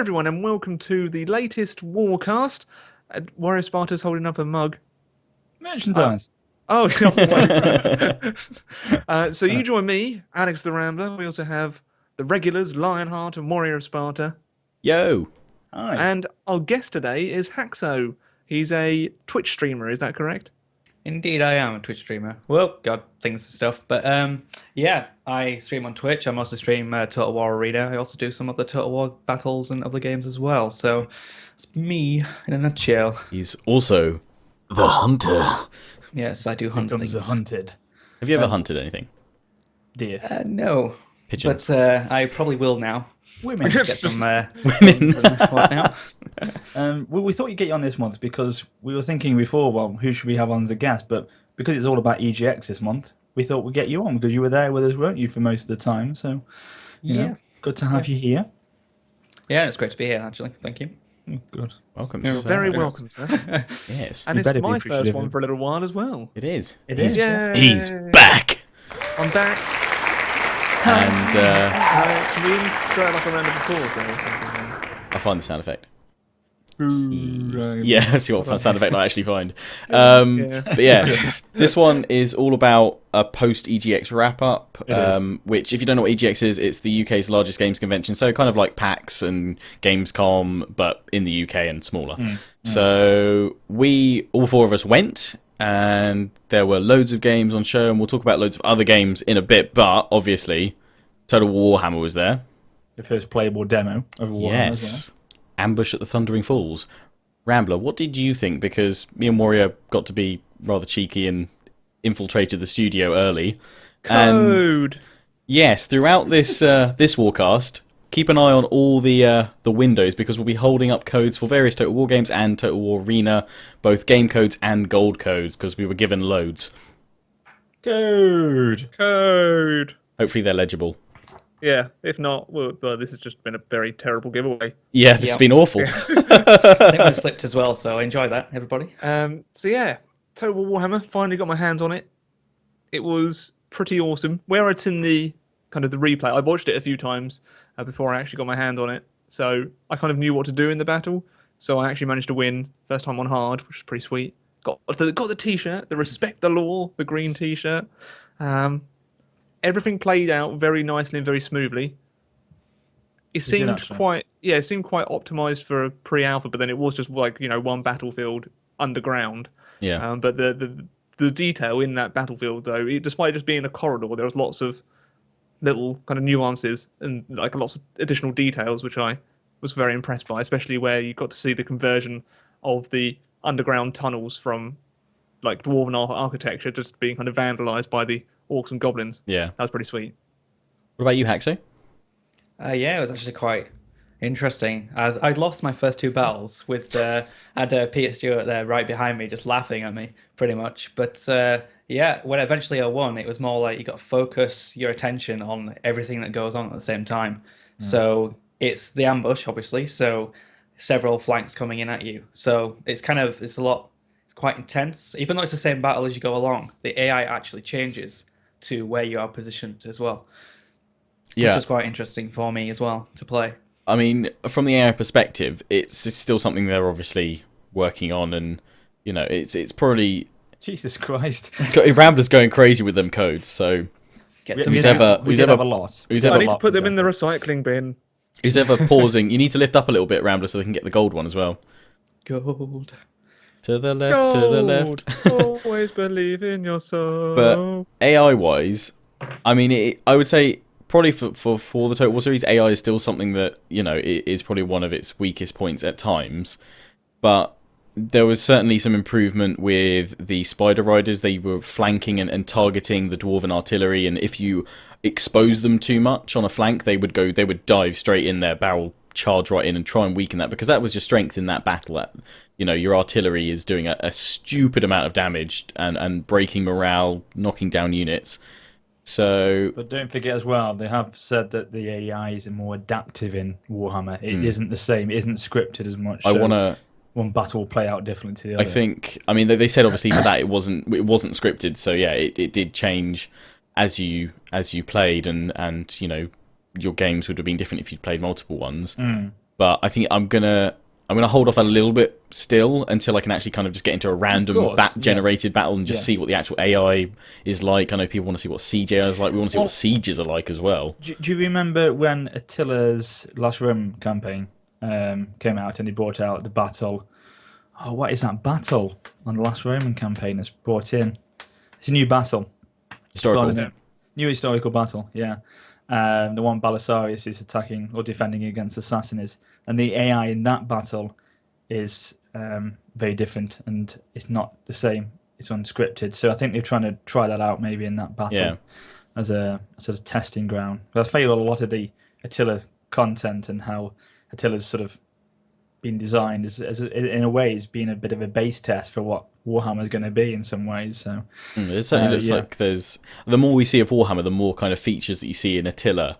everyone, and welcome to the latest Warcast. Warrior Sparta's holding up a mug. Merchandise. So you join me, Alex the Rambler. We also have the regulars, Lionheart and Warrior of Sparta. Yo. Hi. And our guest today is Haxo. He's a Twitch streamer, is that correct? Indeed, I am a Twitch streamer. Well, got things and stuff, but yeah, I stream on Twitch. I also stream Total War Arena. I also do some of the Total War battles and other games as well. So it's me in a nutshell. He's also the hunter. Yes, I do hunt things. Hunted. Have you ever hunted anything? Deer. No, Pigeons. but I probably will now. Women. Get some Women. women and whatnot. We thought you'd get you on this month because we were thinking before, well, who should we have on as a guest? But because it's all about EGX this month, we thought we'd get you on because you were there with us, weren't you, for most of the time? So, you know, good to have you here. Yeah, it's great to be here, actually. Thank you. Good. Welcome. You're sir. very welcome, sir. Yes. And You it's better be my first appreciative. one for a little while as well. It is. It is. Yay. He's back. I'm back. And Can we insert like a round of applause there or something? I'll find the sound effect. Right. Yeah, see what sound effect I actually find. Yeah. But yeah, this one is all about a post EGX wrap up, It is. which, if you don't know what EGX is, it's the UK's largest games convention. So kind of like PAX and Gamescom, but in the UK and smaller. So we, all four of us, went. And there were loads of games on show, and we'll talk about loads of other games in a bit. But obviously, Total War Warhammer was there. The first playable demo of Warhammer. Yes. Ambush at the Thundering Falls. Rambler, what did you think? Because me and Warrior got to be rather cheeky and infiltrated the studio early. Code. Yes, throughout this this Warcast, keep an eye on all the windows because we'll be holding up codes for various Total War games and Total War Arena, both game codes and gold codes, because we were given loads. Good. Code. Hopefully they're legible. Yeah, if not, well, this has just been a very terrible giveaway. Yeah, this has Yep. been awful. I think mine's flipped as well, so enjoy that, everybody. So yeah, Total War Warhammer, finally got my hands on it. It was pretty awesome. Where I'd seen the kind of the replay, I watched it a few times before I actually got my hand on it. So I kind of knew what to do in the battle. So I actually managed to win first time on hard, which was pretty sweet. Got the t-shirt, the Respect the Law, the green t-shirt. Everything played out very nicely and very smoothly. It seemed actually. quite optimized for a pre-alpha, but then it was just like, one battlefield underground. Yeah. But the detail in that battlefield, though, despite just being a corridor, there was lots of little kind of nuances and like lots of additional details, which I was very impressed by, especially where you got to see the conversion of the underground tunnels from like dwarven architecture just being kind of vandalized by the orcs and goblins. Yeah. That was pretty sweet. What about you, Haxo? Yeah, it was actually quite interesting. As I'd lost my first two battles with I had Peter Stewart there right behind me, just laughing at me, pretty much. But yeah, when eventually I won, it was more like you got to focus your attention on everything that goes on at the same time. So it's the ambush, obviously. So several flanks coming in at you. So it's quite intense. Even though it's the same battle as you go along, the AI actually changes to where you are positioned as well. Yeah. Which was quite interesting for me as well to play. I mean, from the AI perspective, it's still something they're obviously working on, and it's probably Jesus Christ. Rambler's going crazy with them codes. So Get We them who's did in. ever have- we did have a lot. who's I ever need to put them in the recycling bin. who's ever pausing, you need to lift up a little bit, Rambler, so they can get the gold one as well. Gold. To the left, to the left. Always believe in your soul. But AI wise, I mean, I would say probably for the Total War series, AI is still something that it is probably one of its weakest points at times. But there was certainly some improvement with the Spider Riders. They were flanking and targeting the Dwarven artillery, and if you expose them too much on a flank, they would dive straight in there, barrel charge right in and try and weaken that, because that was your strength in that battle. That your artillery is doing a stupid amount of damage and breaking morale, knocking down units. So, But don't forget as well, they have said that the AI is more adaptive in Warhammer. It isn't the same. It isn't scripted as much. I so want to. one battle will play out differently to the other. I think. I mean, they said obviously for that it wasn't scripted. So yeah, it did change as you played, and your games would have been different if you'd played multiple ones. but I think I'm gonna hold off a little bit still until I can actually kind of just get into a random generated battle and just see what the actual AI is like. I know people want to see what siege AI is like. We want to see what sieges are like as well. Do you remember when Attila's Last Rome campaign came out and he brought out the battle? Oh, what is that battle on the Last Roman campaign that's brought in? It's a new battle. Historical. New historical battle, yeah. The one Belisarius is attacking or defending against Assassins. And the AI in that battle is very different and it's not the same. It's unscripted. So I think they're trying to try that out maybe in that battle as a sort of testing ground. But I feel a lot of the Attila content and how Attila's sort of been designed as in a way has been a bit of a base test for what Warhammer is going to be in some ways. So it certainly looks like there's the more we see of Warhammer, the more kind of features that you see in Attila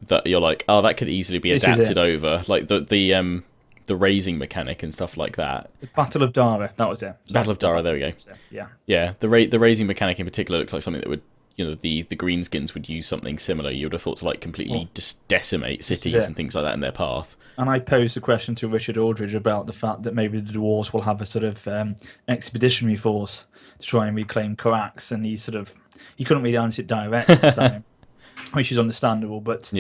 that you're like, oh, that could easily be adapted over, like the raising mechanic and stuff like that. The Battle of Dara, that was it. Battle of Dara, there we go. Yeah. The raising mechanic in particular looks like something that would, the greenskins would use something similar. You would have thought to like completely just decimate cities and things like that in their path. And I posed a question to Richard Aldridge about the fact that maybe the dwarves will have a sort of expeditionary force to try and reclaim Corax, and he couldn't really answer it directly at the time, which is understandable. But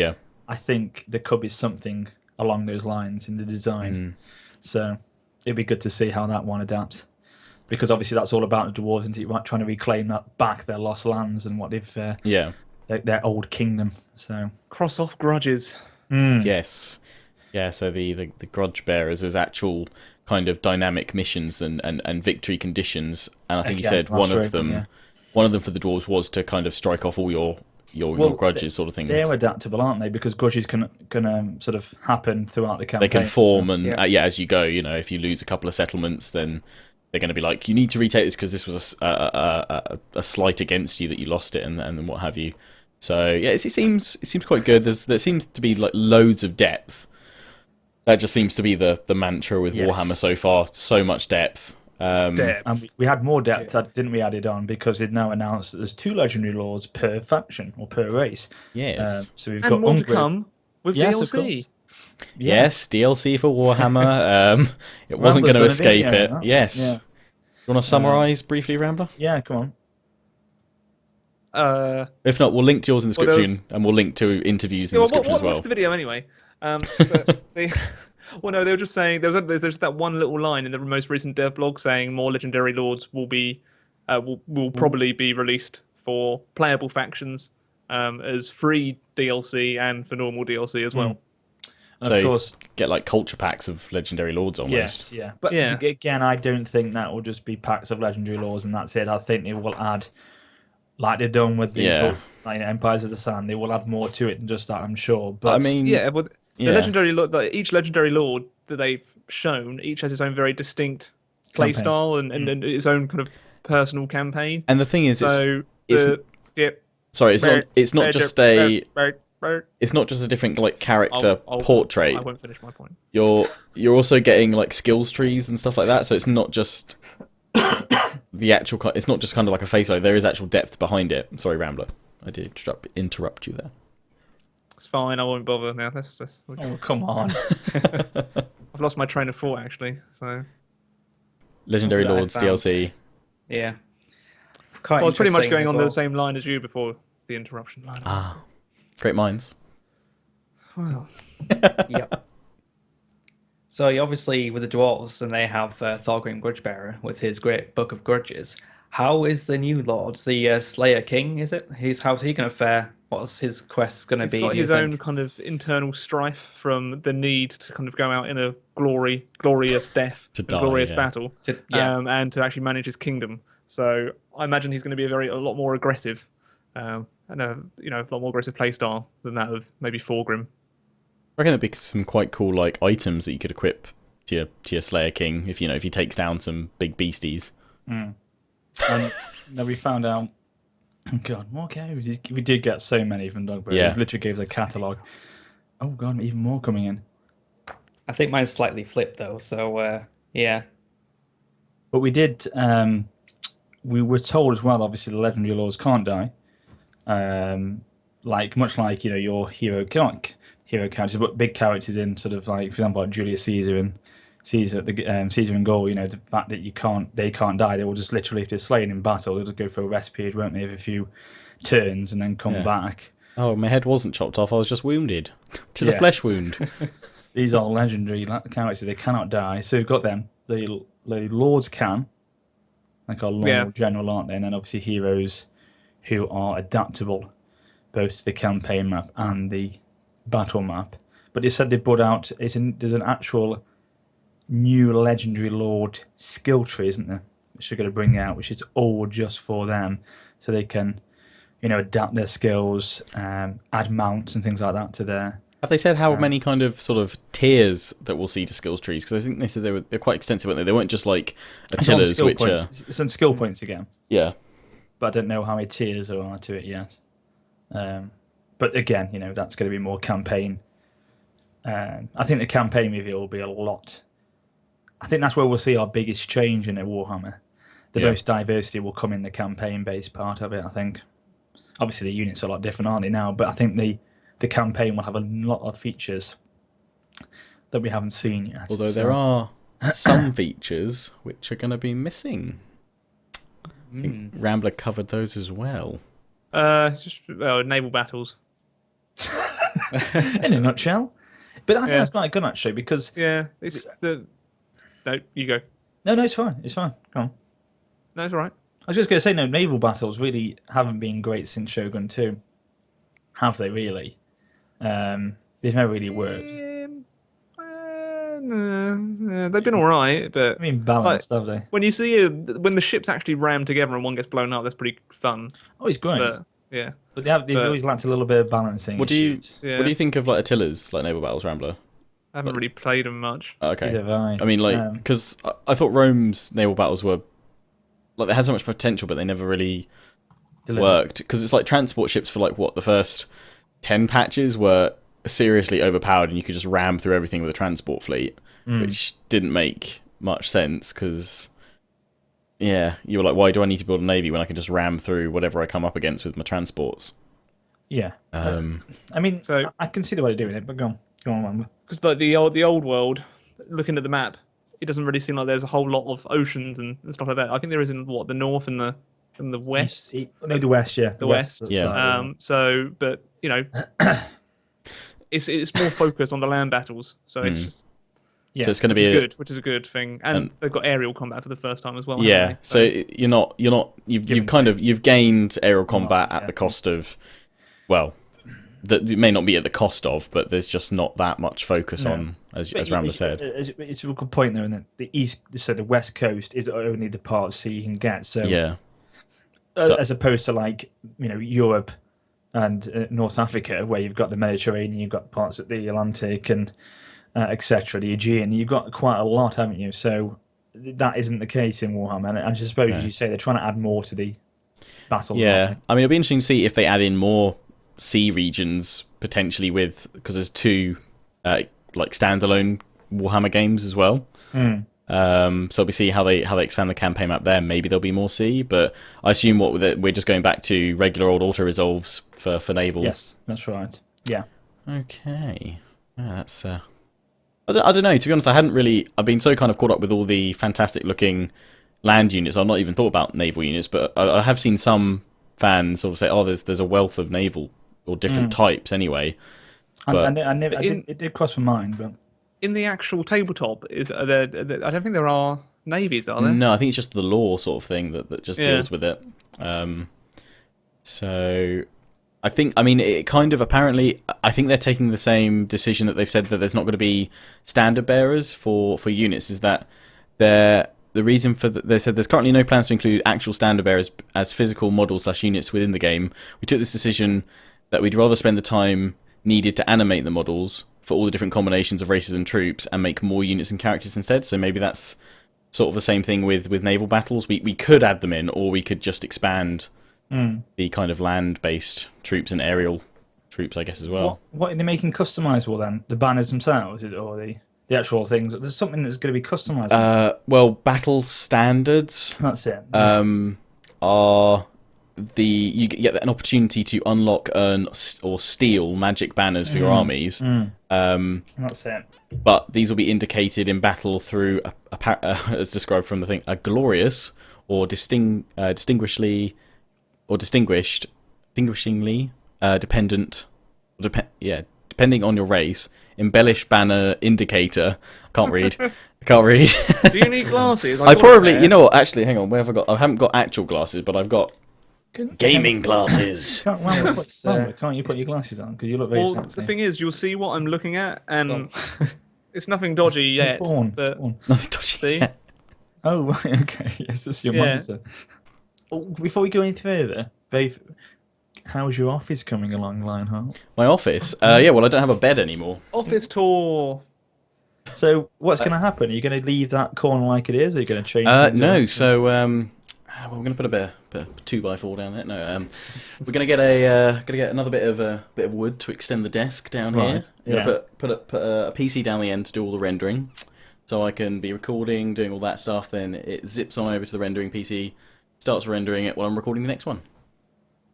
I think there could be something along those lines in the design. So it'd be good to see how that one adapts. Because obviously that's all about the dwarves, isn't it? Trying to reclaim that back, their lost lands and what they've their old kingdom. So cross off grudges. Yes, yeah. So the grudge bearers as actual kind of dynamic missions and victory conditions. And I think he said one of them for the dwarves was to kind of strike off all your grudges, sort of thing. They're adaptable, aren't they? Because grudges can sort of happen throughout the campaign. They can form as you go. If you lose a couple of settlements, then they're going to be like, you need to retake this because this was a slight against you that you lost it and what have you. So yeah, it seems quite good. There seems to be like loads of depth. That just seems to be the mantra with Warhammer so far. So much depth. And we had more depth, didn't we, added on because they've now announced that there's 2 legendary lords per faction or per race. Yes. So we've got more to come with DLC. Yes, DLC for Warhammer. It wasn't going to escape it. Yes. Yeah. You want to summarise briefly, Rambler? Yeah, come on. If not, we'll link to yours in the description, and we'll link to interviews in the description as well. Watch the video anyway. Well, no, they were just saying there's that one little line in the most recent dev blog saying more legendary lords will be will probably be released for playable factions as free DLC and for normal DLC as well. So of course, get like culture packs of legendary lords almost. Yes, but again, I don't think that will just be packs of legendary lords and that's it. I think they will add, like they've done with the Empires of the Sand, they will add more to it than just that, I'm sure. But I mean, the legendary lord, each legendary lord that they've shown, each has its own very distinct playstyle and its own kind of personal campaign. And the thing is, it's not just a different like character portrait. I won't finish my point. You're also getting like skills trees and stuff like that. So it's not just the actual. It's not just kind of like a face value. There is actual depth behind it. Sorry, Rambler. I did interrupt you there. It's fine. I won't bother now. Oh, come on. I've lost my train of thought actually. So Legendary Lords DLC. Yeah. I was pretty much going on the same line as you before the interruption line. Great minds. Well. Yep. So obviously with the dwarves, and they have Thorgrim Grudgebearer with his great Book of Grudges. How is the new lord, the Slayer King? Is it? How's he going to fare? What's his quest going to be? He's got his own kind of internal strife from the need to kind of go out in a glorious death, glorious battle, and to actually manage his kingdom. So I imagine he's going to be a lot more aggressive, and a lot more aggressive playstyle than that of maybe Thorgrim. I reckon there'd be some quite cool like items that you could equip to your Slayer King if he takes down some big beasties. And then we found out. Oh God, more cows! We did get so many from Dogberry. Yeah. It literally gave us a catalogue. Oh God, even more coming in. I think mine's slightly flipped though, so yeah. But we did. We were told as well. Obviously, the legendary lords can't die. Much like your hero hero characters, but big characters in sort of like, for example, like Julius Caesar and Caesar Caesar and Gaul. The fact that they can't die. They will just literally, if they're slain in battle, they'll just go for a rest period, won't they, of a few turns and then come back. Oh, my head wasn't chopped off. I was just wounded. Tis a flesh wound. These are legendary characters. They cannot die. So we've got them. The lords can, like our Lord General, aren't they? And then obviously heroes who are adaptable, both to the campaign map and the battle map. But they said they brought out, there's an actual new legendary lord skill tree, isn't there? Which they're going to bring out, which is all just for them, so they can, adapt their skills, add mounts and things like that to their. Have they said how many kind of sort of tiers that we'll see to skills trees? Because I think they said they're quite extensive, weren't they? They weren't just like Attila's, which are... It's on skill points again. Yeah. But I don't know how many tiers there are to it yet. But again, that's going to be more campaign. I think the campaign reveal will be a lot. I think that's where we'll see our biggest change in a Warhammer. The most diversity will come in the campaign-based part of it, I think. Obviously, the units are a lot different, aren't they, now? But I think the campaign will have a lot of features that we haven't seen yet. Although there are some features which are going to be missing. I think Rambler covered those as well. It's just naval battles. In a nutshell. But I think that's quite good, actually, because... Yeah, it's the... No, you go. No, it's fine. It's fine. Go on. No, it's all right. I was just going to say, no, naval battles really haven't been great since Shogun 2. Have they, really? They've never really worked. No, they've been all right, but... I mean, balanced, have they? When you see when the ships actually ram together and one gets blown up, that's pretty fun. Oh, it's great. But, yeah. But they've always lacked a little bit of balancing. What do you think of like Attila's like naval battles, Rambler? I haven't really played them much. Okay. Either have I. I mean, like, because I thought Rome's naval battles were like they had so much potential, but they never really worked. Because it's like transport ships for like what the first 10 patches were seriously overpowered, and you could just ram through everything with a transport fleet, which didn't make much sense. Because you were like, why do I need to build a navy when I can just ram through whatever I come up against with my transports? Yeah. I mean, so I can see the way they're doing it, but go on, Rambler. Because like the old world, looking at the map, it doesn't really seem like there's a whole lot of oceans and stuff like that. I think there is in the north and the west. No, the west, yeah. The west. Yeah. So, but it's more focused on the land battles. So it's just so it's going to be which is a good thing, and they've got aerial combat for the first time as well. Yeah. So you've gained aerial combat at the cost of, well, that it may not be at the cost of, but there's just not that much focus on, as Rambler said. It's a good point there, isn't it? The east, so the west coast is only the part of sea you can get. So as opposed to like Europe and North Africa, where you've got the Mediterranean, you've got parts of the Atlantic and etc., the Aegean. You've got quite a lot, haven't you? So that isn't the case in Warhammer. And I suppose, as you say, they're trying to add more to the battle. Yeah, I mean, it'll be interesting to see if they add in more sea regions potentially because there's 2 like standalone Warhammer games as well. So we see how they expand the campaign map there. Maybe there'll be more sea, but I assume we're just going back to regular old auto resolves for naval. Yes, that's right. Yeah. Okay. That's I don't know. To be honest, I've been so kind of caught up with all the fantastic looking land units. I've not even thought about naval units, but I have seen some fans sort of say, "Oh, there's a wealth of naval or different types anyway." It did cross my mind, but in the actual tabletop, I don't think there are navies, are there? No, I think it's just the lore sort of thing that just deals with it. So I think, it kind of apparently, I think they're taking the same decision that they've said that there's not going to be standard bearers for units. Is that the reason for they said there's currently no plans to include actual standard bearers as physical models / units within the game. We took this decision that we'd rather spend the time needed to animate the models for all the different combinations of races and troops and make more units and characters instead. So maybe that's sort of the same thing with naval battles. We could add them in, or we could just expand the kind of land-based troops and aerial troops, I guess, as well. What are they making customizable then? The banners themselves, or the actual things? There's something that's going to be customizable. Well, battle standards. That's it. Are you get an opportunity to unlock, earn, or steal magic banners for your armies. That's it. But these will be indicated in battle through, as described from the thing, a glorious or distinguishingly dependent, depending on your race, embellished banner indicator. I can't read. Do you need glasses? I probably, you know what? Actually, hang on. Where have I got? I haven't got actual glasses, but I've got gaming glasses. Can't you put your glasses on? Because you look very Well, sexy. the thing is, you'll see what I'm looking at, and it's nothing dodgy yet. But Nothing dodgy. see, Oh, right, okay. Yes, that's your monitor. Oh, before we go any further, Dave, how's your office coming along, Lionheart? My office? Yeah, well, I don't have a bed anymore. office tour. So, what's going to happen? Are you going to leave that corner like it is, or are you going to change things No, around? so well, we're going to put a bit of 2x4 down there. No, we're going to get another bit of wood to extend the desk down here. Yeah. Put a PC down the end to do all the rendering, so I can be recording, doing all that stuff. Then it zips on over to the rendering PC, starts rendering it while I'm recording the next one,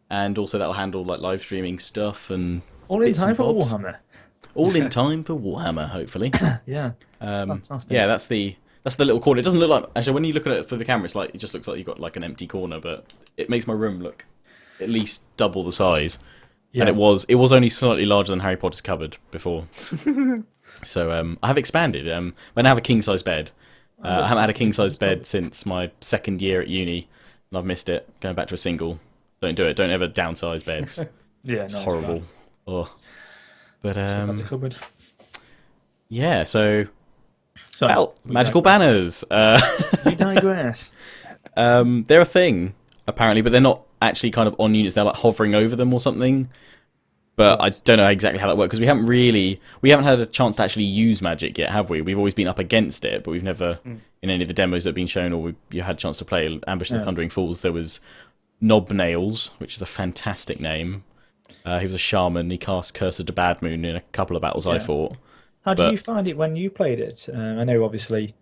and also that'll handle like live streaming stuff and All in bits time and for bobs. Warhammer. All in time for Warhammer, hopefully. Yeah. Fantastic. Yeah, that's the little corner. It doesn't look like, actually, when you look at it for the camera, it just looks like you've got like an empty corner, but it makes my room look at least double the size. Yeah. And it was only slightly larger than Harry Potter's cupboard before. So I have expanded. When I have a king size bed, I haven't had a king size bed since my second year at uni, and I've missed it. Going back to a single. Don't do it. Don't ever downsize beds. Yeah, It's horrible. Oh. But The cupboard. yeah, so Sorry, well, we magical digress. banners. We digress. They're a thing apparently, but they're not actually kind of on units. They're like hovering over them or something. But I don't know exactly how that works because we haven't had a chance to actually use magic yet, have we? We've always been up against it, but we've never in any of the demos that have been shown or you had a chance to play Ambush of the Thundering Falls. There was Knob Nails, which is a fantastic name. He was a shaman. He cast Curse of the Bad Moon in a couple of battles I fought. How did you find it when you played it? I know, obviously,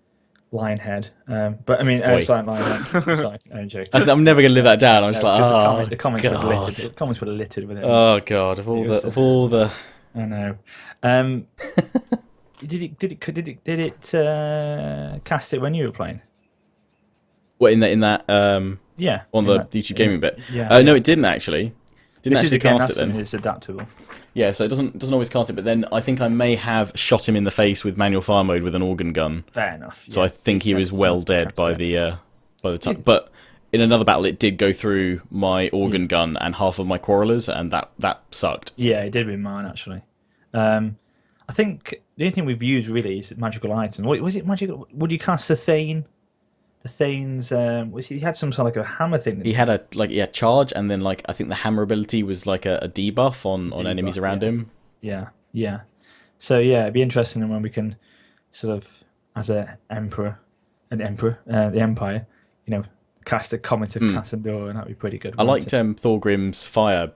Lionhead, but I mean, sorry, Lionhead. Sorry, I'm joking. I'm never going to live that down. I'm just like, the comments were littered. The comments were littered with it. Oh god! Of all the. I know. Did it cast it when you were playing? What in that Yeah. on the YouTube gaming bit? Yeah. No, it didn't actually. Didn't This is actually again, cast it that's then. it's adaptable. Yeah, so it doesn't always cast it, but then I think I may have shot him in the face with manual fire mode with an organ gun. Fair enough. So I think he was well dead by the time. But in another battle, it did go through my organ gun and half of my quarrelers, and that sucked. Yeah, it did with mine actually. I think the only thing we've used really is magical item. What was it? Magical? Would you cast the Thane? The Thane's he had some sort of like a hammer thing. He had a charge, and then I think the hammer ability was like a debuff on enemies around him. Yeah. So yeah, it'd be interesting when we can sort of, as the Empire, cast a Comet of Cassador, and that'd be pretty good. I liked Thorgrim's fire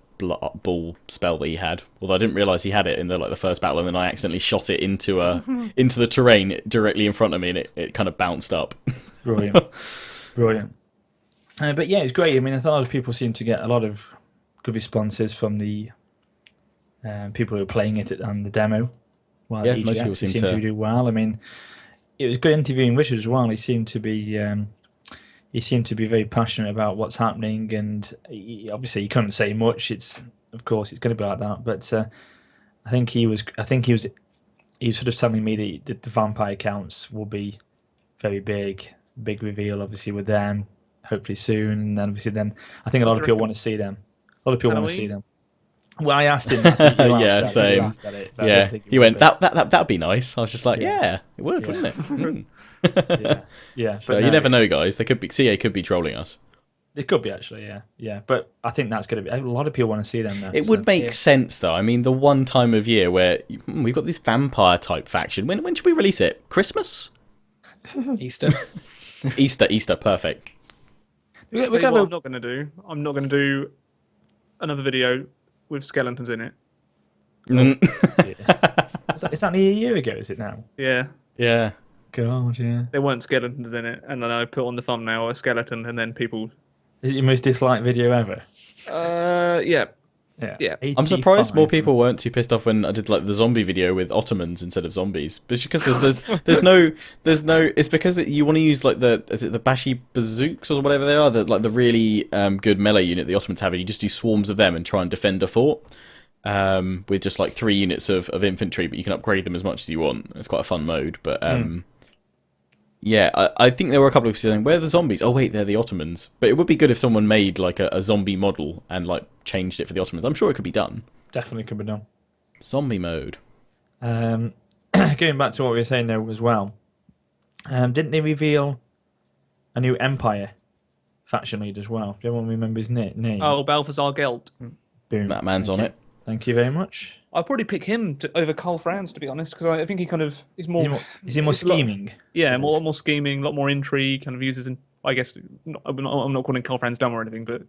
ball spell that he had, although I didn't realise he had it in the first battle, and then I accidentally shot it into the terrain directly in front of me, and it kind of bounced up. Brilliant. But yeah, it's great. I mean, a lot of people seem to get a lot of good responses from the people who are playing it on the demo. Well, Yeah, EGX, most people seem to do well. I mean, it was good interviewing Richard as well. He seemed to be very passionate about what's happening, and obviously he couldn't say much. Of course it's going to be like that, but I think he was sort of telling me that the vampire counts will be very big reveal, obviously, with them hopefully soon, and then obviously I think a lot of people want to see them. A lot of people want to see them. Well, I asked him. Yeah, same. Yeah, he went that'd be nice. I was just like, yeah it would, wouldn't it? Yeah. So you never know, guys. CA could be trolling us. It could be actually, yeah. But I think that's going to be a lot of people want to see them now. It would make sense though. I mean, the one time of year where we've got this vampire type faction. When should we release it? Christmas? Easter. Easter, perfect. I'm not going to do. I'm not going to do another video with skeletons in it. Is that nearly a year ago? Is it now? Yeah. Yeah. God, yeah. There weren't skeletons in it, and then I put on the thumbnail a skeleton, and then people. Is it your most disliked video ever? Yeah. Yeah. I'm surprised 85. more people weren't too pissed off when I did like the zombie video with Ottomans instead of zombies. But it's because there's no. It's because you want to use like the Bashi bazooks or whatever they are, the really good melee unit the Ottomans have, and you just do swarms of them and try and defend a fort with just like 3 units of infantry, but you can upgrade them as much as you want. It's quite a fun mode, but yeah, I think there were a couple of people saying, where are the zombies? Oh wait, they're the Ottomans. But it would be good if someone made like a zombie model and like changed it for the Ottomans. I'm sure it could be done. Definitely could be done. Zombie mode. Going back to what we were saying there as well, didn't they reveal a new Empire faction leader as well? Do anyone remember his name? Oh, Balthazar Gelt. Boom. That man's Thank on you. it. Thank you very much. I'd probably pick him over Karl Franz, to be honest, because I think he's more. Is he more he's a lot- scheming? Yeah, more scheming, a lot more intrigue. Kind of uses, I guess, I'm not calling Karl Franz dumb or anything, but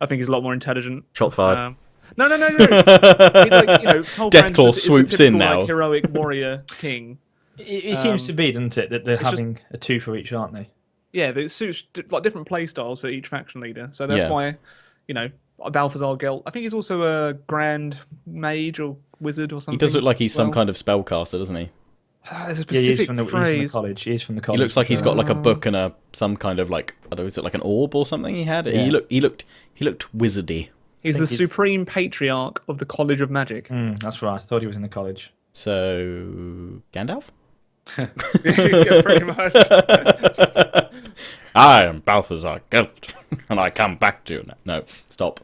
I think he's a lot more intelligent. Shots fired. No. Karl Franz Deathclaw is the swoops typical, in now. Like, heroic warrior king. It seems to be, doesn't it, that they're it's just- having a 2 for each, aren't they? Yeah, it suits like different play styles for each faction leader. So that's Yeah. why, Balthazar Gelt. I think he's also a grand mage or wizard or something. He does look like he's some Well, kind of spellcaster, doesn't he? There's a Yeah, he's specific from the phrase. college. He's from the He college. looks like he's got like a book and some kind of like, I don't know, is it like an orb or something he had? Yeah. He looked wizardy. He's think the he's- supreme patriarch of the College of Magic. That's right. I thought he was in the college. So Gandalf? Yeah, pretty much. I am Balthazar Gelt, and I come back to you now. No, stop.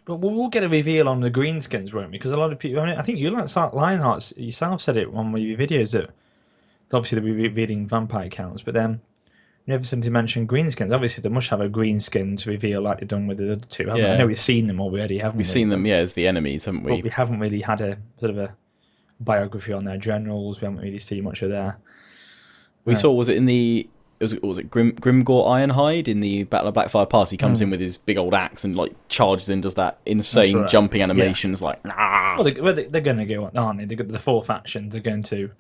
But we'll get a reveal on the greenskins, won't we? Because a lot of people. I think you like Lionheart yourself said it on one of your videos that obviously they'll be revealing vampire counts, but then you never seem to mention greenskins. Obviously, they must have a greenskins reveal like they've done with the other two. Yeah. I know we've seen them already, haven't we? We've seen them, as the enemies, haven't But we? we haven't really had a sort of a biography on their generals. We haven't really seen much of their. We saw, was it Grimgor Ironhide in the Battle of Blackfire Pass? He comes in with his big old axe and like charges in, does that insane right. jumping animations, like nah. Well, they're going to go, aren't they? The 4 factions are going to.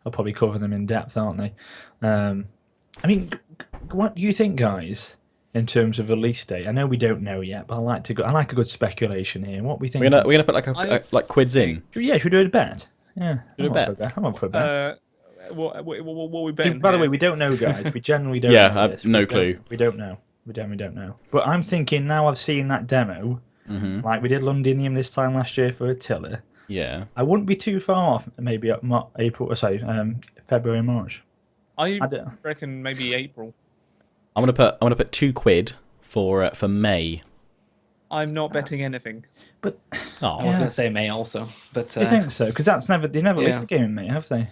I'll probably cover them in depth, aren't they? I mean, what do you think, guys, in terms of release date? I know we don't know yet, but I like a good speculation here. What we think? We're gonna put like quids in. Should we do a bet? Yeah, Do a bet? I'm up for a bet. What we betting? By the way, here? we don't know, guys. We generally don't. Yeah, know this. no clue. We don't know. We generally don't know. But I'm thinking now I've seen that demo, like we did Londinium this time last year for Attila. Yeah. I wouldn't be too far off. Maybe up February, March. I don't- reckon maybe April. I'm gonna put £2 for May. I'm not betting anything. But I was Oh, going to say May also, but you think so? Because they never yeah. released the game in May, have they?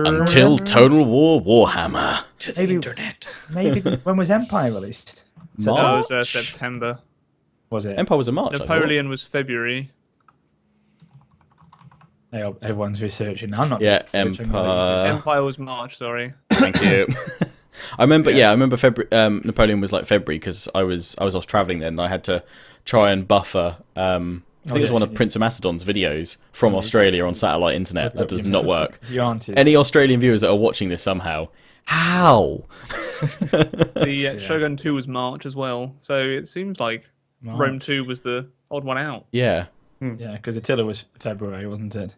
until Total War Warhammer. to the Maybe- internet. Maybe when was Empire released? No, it March. was September. Was it? Empire was in March. I thought. Napoleon was February. Everyone's researching. I'm not. Yeah, researching, Empire. Empire was March. Sorry. Thank you. I remember. Yeah, I remember February. Napoleon was like February because I was off traveling then. And I had to try and buffer. I think it was one of Prince of Macedon's videos from Australia on satellite internet. That does not work. Your aunties. Any Australian viewers that are watching this somehow, how? The Shogun 2 was March as well. So it seems like March. Rome 2 was the odd one out. Yeah, Yeah, because Attila was February, wasn't it?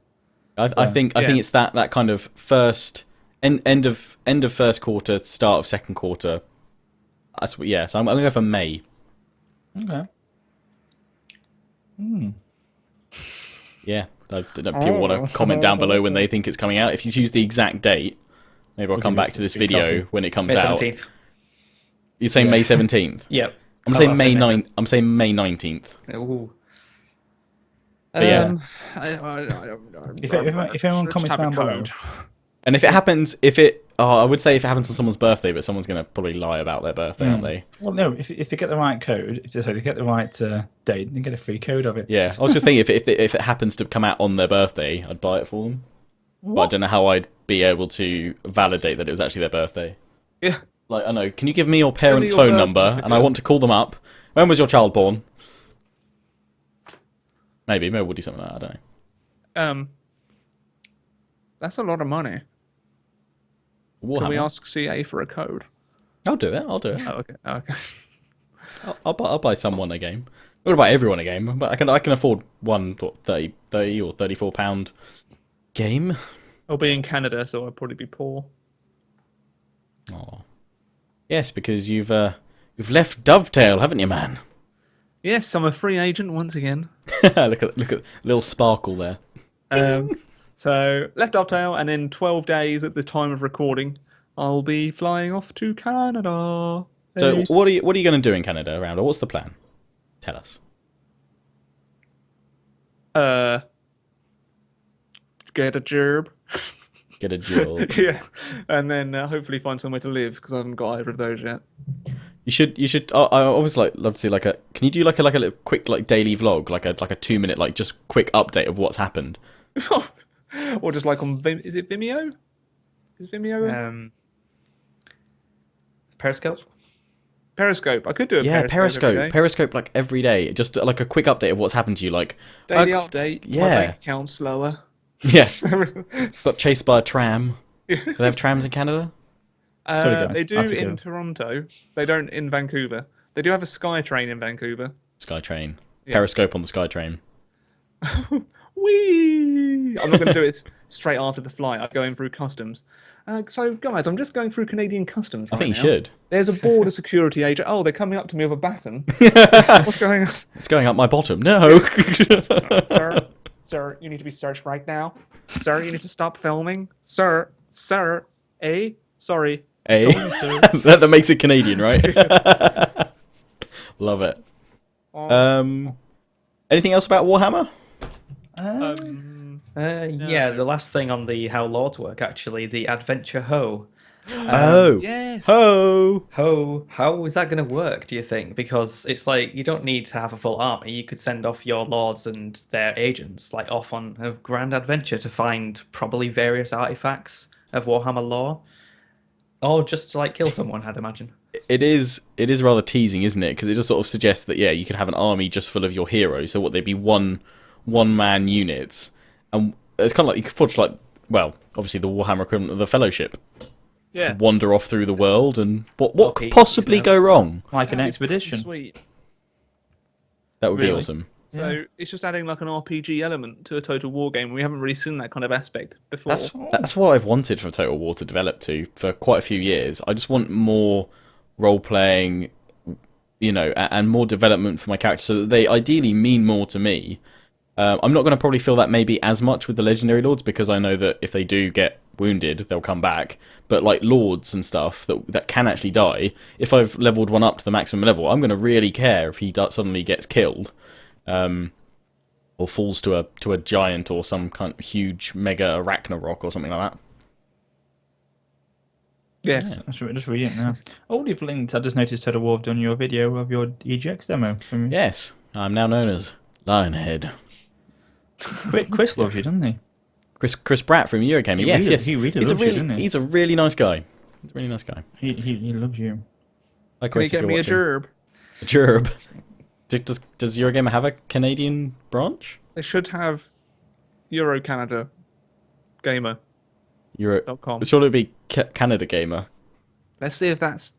I think yeah. it's that kind of first end of first quarter, start of second quarter. That's what. Yeah, so I'm gonna go for May. Okay. Yeah, I don't know if people want to comment down below when they think it's coming out. If you choose the exact date, maybe I'll come back to this video when it comes May out. 17th. You're saying May 17th? Yep. I'm Oh, saying I'll May say May 9th. I'm saying May 19th. Ooh. But yeah. If anyone comments down below, And if it happens, I would say if it happens on someone's birthday, but someone's going to probably lie about their birthday, aren't they? well, no, if they get the right code, if they get the right date, they get a free code of it. Yeah, I was just thinking if it happens to come out on their birthday, I'd buy it for them. But I don't know how I'd be able to validate that it was actually their birthday. Yeah. Like, I don't know, can you give me your parents' your phone birth number, and I certificate. want to call them up? When was your child born? Maybe we'll do something like that, I don't know. That's a lot of money. Can we Warhammer. ask CA for a code? I'll do it. I'll do it. Oh, okay. Oh, okay. I'll buy someone a game. I'm not buy everyone a game, but I can afford one 30 or £34 game. I'll be in Canada, so I'll probably be poor. Oh, yes, because you've left Dovetail, haven't you, man? Yes, I'm a free agent once again. look at little sparkle there. So left Dovetail, and in 12 days at the time of recording, I'll be flying off to Canada. So Hey. what are you going to do in Canada, Rambler? What's the plan? Tell us. Get a job. Get a job. Yeah, and then hopefully find somewhere to live because I haven't got either of those yet. You should. I always love to see Can you do like a little quick daily vlog, like a 2-minute just quick update of what's happened? Or just like on is it Vimeo? Is Vimeo? Periscope. Periscope. I could do a Periscope. every day. Periscope every day. Just like a quick update of what's happened to you. Daily update. Yeah. My bank account's slower. Yes. Got chased by a tram. Do they have trams in Canada? They do That's a in go. Toronto. They don't in Vancouver. They do have a SkyTrain in Vancouver. SkyTrain. Yeah. Periscope on the SkyTrain. Whee! I'm not going to do it straight after the flight. I'm going through customs. So, guys, I'm just going through Canadian customs I right think now. you should. There's a border security agent. Oh, they're coming up to me with a baton. What's going on? It's going up my bottom. No. Sir, you need to be searched right now. Sir, you need to stop filming. Sir, sorry. Hey. Sorry, sir. that makes it Canadian, right? Love it. Anything else about Warhammer? Yeah, the last thing on the How Lords work, actually, the Adventure Ho. Yes. Ho! How is that going to work, do you think? Because it's like, you don't need to have a full army. You could send off your lords and their agents off on a grand adventure to find probably various artifacts of Warhammer lore. Or just to kill someone, I'd imagine. It is rather teasing, isn't it? Because it just sort of suggests that, you could have an army just full of your heroes. So what, they'd be one-man units. And it's kind of like you could forge, obviously the Warhammer equivalent of the Fellowship. Yeah. Wander off through the world, and what could Okay, possibly go wrong? Like an expedition. Sweet. That would be Really? awesome. So it's just adding an RPG element to a Total War game. We haven't really seen that kind of aspect before. That's what I've wanted from Total War to develop to for quite a few years. I just want more role-playing, and more development for my characters so that they ideally mean more to me. I'm not going to probably feel that maybe as much with the Legendary Lords because I know that if they do get wounded, they'll come back. But Lords and stuff that can actually die, if I've leveled one up to the maximum level, I'm going to really care if he suddenly gets killed. Or falls to a giant or some kind of huge mega arachnarok or something like that. Yes. Yeah, just read it now. Oh, you've linked. I just noticed Total War have done your video of your EGX demo. Yes, I'm now known as Lionhead. Chris loves you, doesn't he? Chris Pratt from Eurogamer. Yes. He really He's loves you, doesn't he? He's a really nice guy. He's a really nice guy. He loves you. Hi, Can you Chris, if get you're me a watching. gerb? A gerb. Does Eurogamer have a Canadian branch? They should have Euro Canada Gamer. Euro.com. Surely it'd be Canada Gamer. Let's see if that's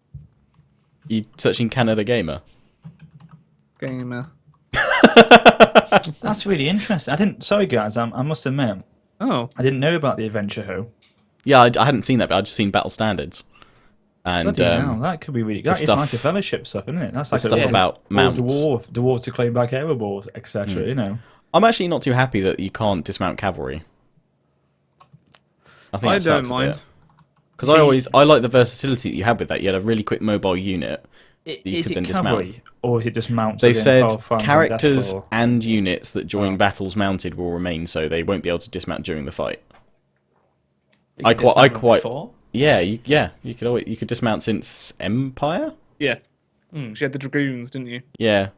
You searching Canada Gamer? Gamer. That's really interesting. Sorry, guys. I must admit, Oh, I didn't know about the Adventure Ho. Yeah, I hadn't seen that, but I'd just seen Battle Standards. And Bloody hell, that could be really good. It's stuff- like a Fellowship stuff, isn't it? That's like stuff about mounts. Dwarves to claim back aeroballs, etc. I'm actually not too happy that you can't dismount cavalry. I think I that sucks don't a mind. Because I like the versatility that you had with that. You had a really quick mobile unit. Is could it then dismount. cavalry, or is it just mounts? They've again, said Pathfinder and characters Deathclaw? and units that join battles mounted will remain, so they won't be able to dismount during the fight. You I can dismount them quite- before. Yeah, you could dismount since Empire. yeah. You had the Dragoons, didn't you? Yeah,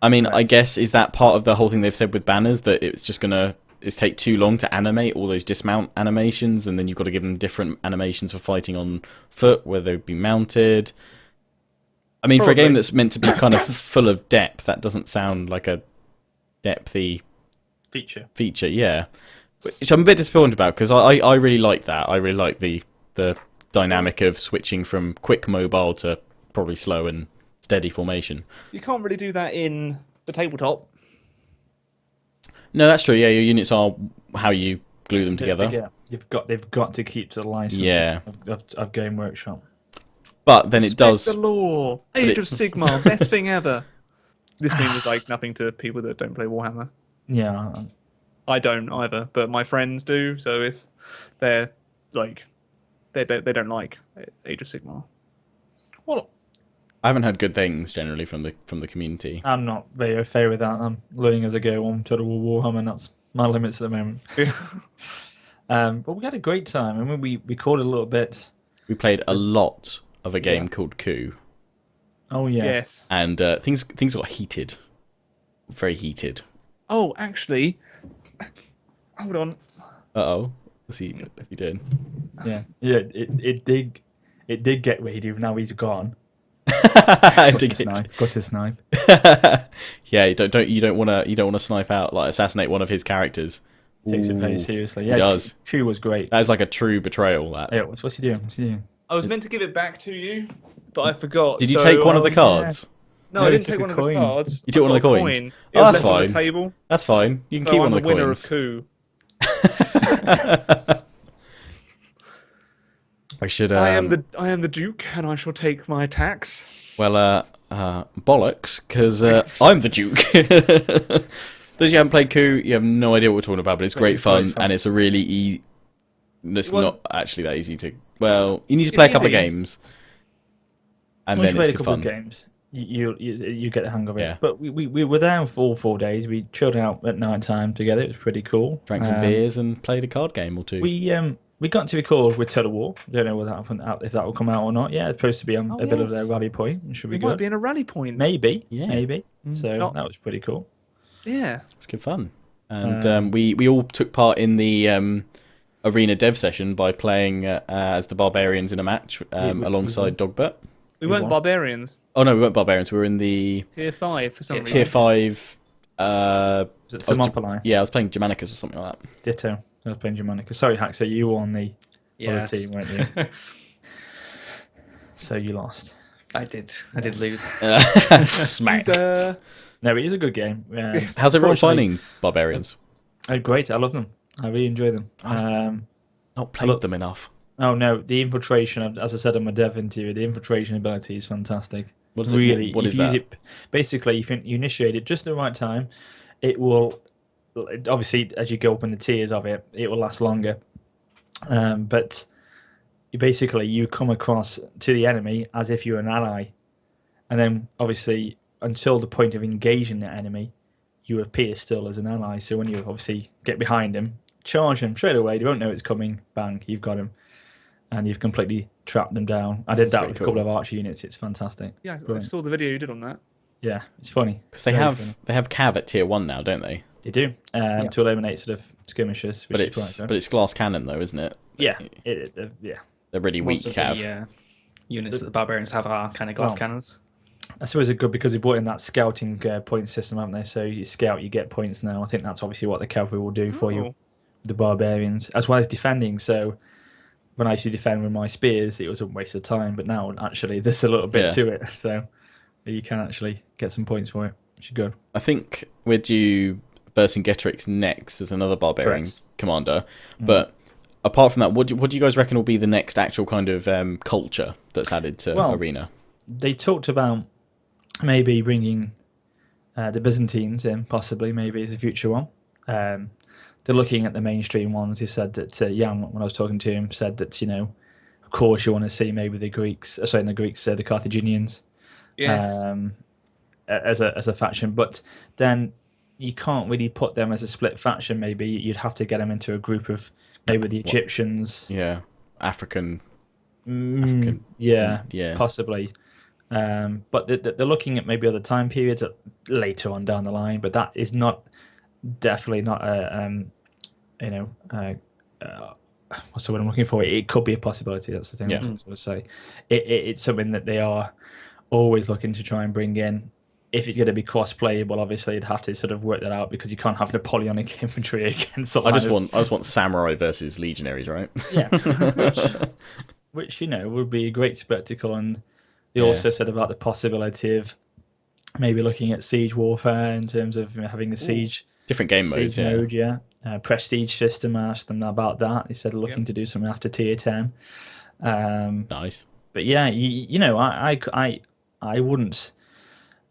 I mean, I Right. guess is that part of the whole thing they've said with banners that it's just gonna take too long to animate all those dismount animations, and then you've got to give them different animations for fighting on foot where they'd be mounted. I mean, for a game Probably. that's meant to be kind of full of depth, that doesn't sound like a depthy feature, yeah. Which I'm a bit disappointed about because I really like that. I really like the dynamic of switching from quick mobile to probably slow and steady formation. You can't really do that in the tabletop. No, that's true. Yeah, your units are how you glue them together. Yeah, they've got to keep to the license Yeah. of Game Workshop. But then it does. The law. Age of Sigmar, best thing ever. This means like nothing to people that don't play Warhammer. Yeah. I don't either, but my friends do. So they're like they don't like Age of Sigmar. Well, I haven't heard good things generally from the community. I'm not very au fait with that. I'm learning as I go on Total War Warhammer, and that's my limits at the moment. But we had a great time. I mean, we recorded a little bit. We played a lot of a game called Coup, Oh yes. and things got heated, very heated. Oh, actually, hold on. Uh-oh. What's he doing? Yeah. It did get heated. Now he's gone. Got Got to snipe. Yeah, you don't want to snipe out, like assassinate one of his characters. Takes it very Ooh, seriously. he Yeah, does. Coup was great. That is like a true betrayal. That. Yeah, what's he doing? What's he doing? I was meant to give it back to you, but I forgot. Did you so, take one of the yeah. cards? No, No, I he didn't took take a one of coin. the cards. You took one of the I got a coins? coin. It Oh, was that's left on the fine. table. That's fine. You can So keep I'm one of the the winner coins. of Coup. I should. I am the Duke, and I shall take my tax. Well, bollocks, because I'm the Duke. Those you haven't played Coup, you have no idea what we're talking about, but it's great fun, and it's a really easy. It's not actually that easy to. Well, you need to play a couple of easy. games, and Once then you play it's a good couple fun. of games, you get the hang of it. Yeah. But we were there for all 4 days. We chilled out at night time together. It was pretty cool. Drank some beers and played a card game or two. We got to record with Total War. Don't know if that will come out or not. Yeah, it's supposed to be on a bit of their rally point. It should be It good. might be in a rally point. Maybe. Yeah. Maybe. So Not- that was pretty cool. Yeah. It's good fun, and we all took part in the arena dev session by playing as the Barbarians in a match alongside Dogbert. We weren't won. Barbarians. Oh no, we weren't Barbarians. We were in the Tier 5 for some reason. Tier 5. Was it Thermopylae? Yeah, I was playing Germanicus or something like that. Ditto. I was playing Germanica. Sorry, Haxo, you were on the other team, weren't you? So you lost. I did lose. Smack. No, it is a good game. How's everyone Fortunately- finding Barbarians? Oh, great. I love them. I really enjoy them. Not played them enough. Oh, no. The infiltration, as I said on my dev interview, the infiltration ability is fantastic. What is it? Really, What if is you use that? it, basically, if you initiate it just at the right time, it will, obviously, as you go up in the tiers of it, it will last longer. But you come across to the enemy as if you're an ally. And then, obviously, until the point of engaging the enemy, you appear still as an ally. So when you obviously get behind him, charge him straight away, they won't know it's coming, bang, you've got him. And you've completely trapped them down. I did that pretty with a couple cool. of archer units. It's fantastic. Yeah, I Brilliant. saw the video you did on that. Yeah, it's funny. Because they Very have funny. Cav at tier 1 now, don't they? They do to eliminate sort of skirmishers, which But is it's quite but it's glass cannon though, isn't it? yeah, yeah. They're really weak Most of Cav. the units that the Barbarians have are kind of glass Well, cannons. I suppose it's good because they brought in that scouting point system, haven't they? So you scout, you get points now. I think that's obviously what the cavalry will do for you, Oh. the barbarians, as well as defending. So when I used to defend with my spears, it was a waste of time. But now actually there's a little bit Yeah. to it, so you can actually get some points for it, which is good. I think we're due Vercingetorix next as another barbarian Correct. commander. But apart from that, what do you guys reckon will be the next actual kind of culture that's added to Well, Arena? They talked about maybe bringing the Byzantines in, possibly, maybe as a future one. They're looking at the mainstream ones. He said that Jan, when I was talking to him, said that of course you want to see maybe the Greeks, the Carthaginians, Yes. as a faction, but then you can't really put them as a split faction. Maybe you'd have to get them into a group of maybe the Egyptians. Yeah, African. Yeah, Yeah. possibly. But they're looking at maybe other time periods later on down the line. But that is definitely not what's the word I'm looking for? It could be a possibility. That's the thing Yeah. I was going to say. It's something that they are always looking to try and bring in. If it's going to be cross-playable, obviously you'd have to sort of work that out because you can't have Napoleonic infantry against. I just want samurai versus legionaries, right? Yeah. which would be a great spectacle. And they Yeah. also said about the possibility of maybe looking at siege warfare in terms of having the siege Different game modes, yeah. mode, yeah. Prestige system. I asked them about that. They said they're looking to do something after tier 10. Nice. But yeah, I wouldn't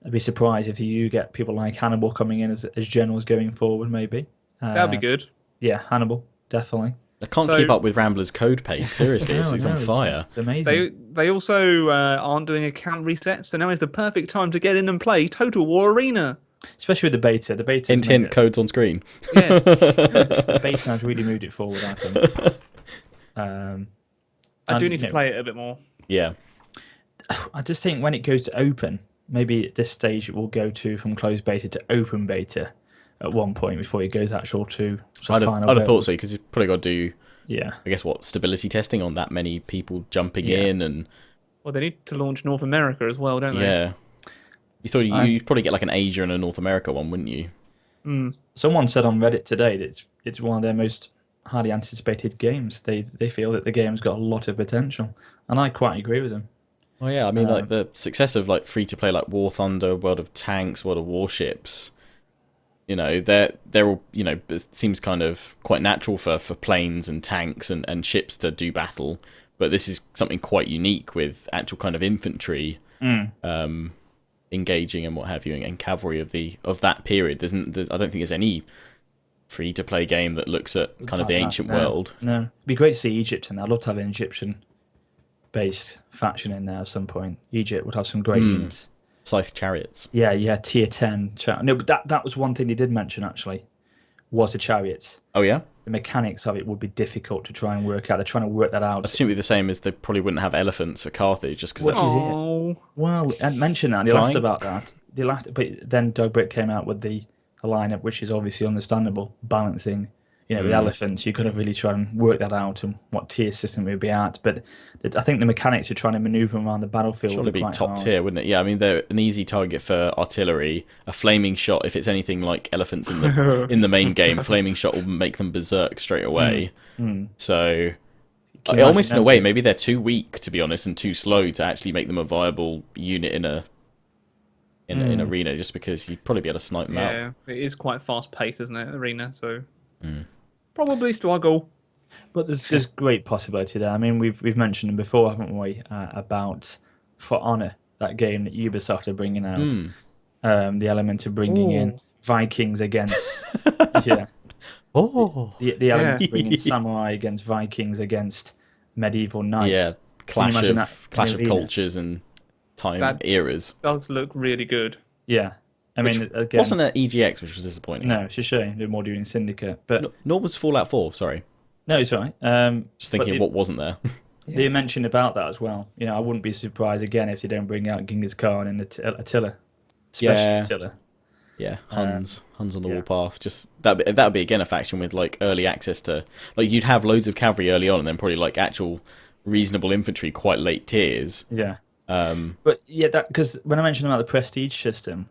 be surprised if you get people like Hannibal coming in as generals going forward. Maybe That'd be good. Yeah, Hannibal definitely. I can't keep up with Rambler's code pace. Seriously, it's on fire. It's amazing. They also aren't doing account resets, so now is the perfect time to get in and play Total War Arena. Especially with the beta. The beta. Hint, codes on screen. Yeah. The beta has really moved it forward, I think. I do need to play it a bit more. Yeah. I just think when it goes to open, maybe at this stage it will go from closed beta to open beta at one point before it goes actual to final. I'd have thought so, because you've probably got to do, I guess, stability testing on that many people jumping in. And well, they need to launch North America as well, don't they? Yeah. You thought you'd probably get like an Asia and a North America one, wouldn't you? Someone said on Reddit today that it's one of their most highly anticipated games. They feel that the game's got a lot of potential, and I quite agree with them. Well, yeah, I mean, like the success of like free to play like War Thunder, World of Tanks, World of Warships. They're all, it seems kind of quite natural for planes and tanks and ships to do battle, but this is something quite unique with actual kind of infantry engaging and what have you, and cavalry of that period. I don't think there's any free to play game that looks at kind of the ancient world. No, it'd be great to see Egypt in there. I'd love to have an Egyptian based faction in there at some point. Egypt would have some great units. Scythe chariots. Yeah, tier 10. No, but that was one thing they did mention, actually, was the chariots. Oh, yeah? The mechanics of it would be difficult to try and work out. They're trying to work that out. I assume it'd be the same as they probably wouldn't have elephants for Carthage, just because What that's... is it? Well, I mentioned that. They laughed about that. But then Doug Brick came out with the lineup, which is obviously understandable, balancing the elephants. You've got to really try and work that out and what tier system it would be at. But I think the mechanics of trying to maneuver around the battlefield Surely would be be quite top hard. tier, wouldn't it? Yeah, I mean, they're an easy target for artillery. A flaming shot, if it's anything like elephants in the main game, flaming shot will make them berserk straight away. So, almost in a way, maybe they're too weak, to be honest, and too slow to actually make them a viable unit in an arena, just because you'd probably be able to snipe them out. Yeah, it is quite fast paced, isn't it, arena? So probably struggle. But there's great possibility there. I mean, we've mentioned them before, haven't we? About For Honor, that game that Ubisoft are bringing out. The element of bringing in Vikings against the element of bringing samurai against Vikings against medieval knights. Yeah, clash of arena? cultures and time eras. Does look really good. Yeah. I mean, again, wasn't at EGX, which was disappointing. No, it's a shame. They're more doing Syndicate. But nor was Fallout 4, sorry. No, it's all right. Just thinking what wasn't there. They mentioned about that as well. I wouldn't be surprised again if they don't bring out Genghis Khan and Attila. Especially Attila. Yeah, Huns on the warpath. Just that'd be again a faction with like early access to, like, you'd have loads of cavalry early on and then probably like actual reasonable infantry quite late tiers. Yeah. But yeah, that because when I mentioned about the prestige system,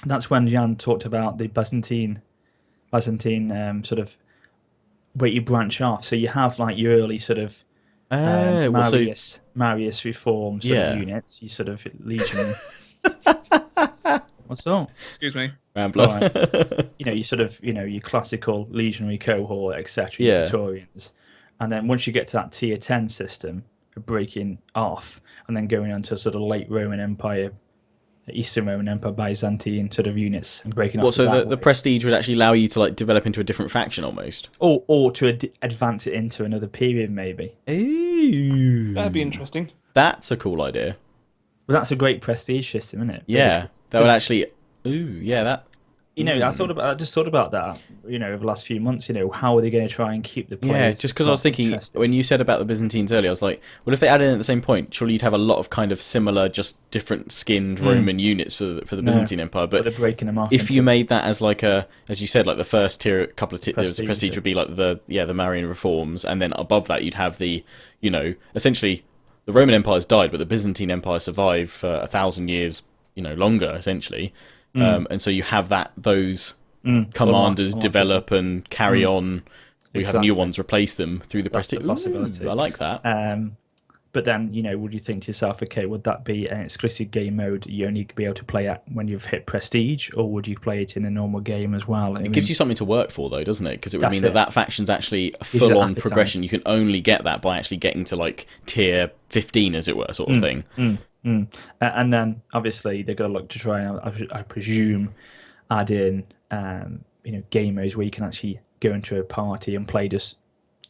that's when Jan talked about the Byzantine sort of where you branch off. So you have like your early sort of Marius reform sort of units. You sort of legionary. What's up? Excuse me. Rambler. You sort of your classical legionary cohort, etc. Yeah. Praetorians, and then once you get to that tier 10 system, breaking off and then going on to sort of late Roman Empire, Eastern Roman Empire, Byzantine sort of units and breaking off. So the prestige would actually allow you to like develop into a different faction almost, or to advance it into another period maybe. Ooh, That'd be interesting. That's a cool idea. But that's a great prestige system, isn't it? Yeah, that would actually. Ooh, yeah, that. I just thought about that. Over the last few months. How are they going to try and keep the players? Yeah, just because I was thinking interested? When you said about the Byzantines earlier, I was like, well, if they added in at the same point, surely you'd have a lot of kind of similar, just different skinned Roman units for the Byzantine Empire. But they're breaking them off. If you made that as like as you said, like the first tier, couple of tiers of prestige would be like the Marian reforms, and then above that you'd have the, essentially the Roman Empire's died, but the Byzantine Empire survived for 1,000 years, longer essentially, and so you have those. Commanders develop and carry on. We have new ones replace them through the prestige. Possibility. I like that. But then, would you think to yourself, okay, would that be an exclusive game mode you only be able to play at when you've hit Prestige, or would you play it in a normal game as well? It gives you something to work for, though, doesn't it? Because it would mean That's that faction's actually a Gives you full-on appetite. progression. You can only get that by actually getting to, like, tier 15, as it were, sort of thing. And then, obviously, they're going to look to try, I presume, add in, game modes where you can actually go into a party and play just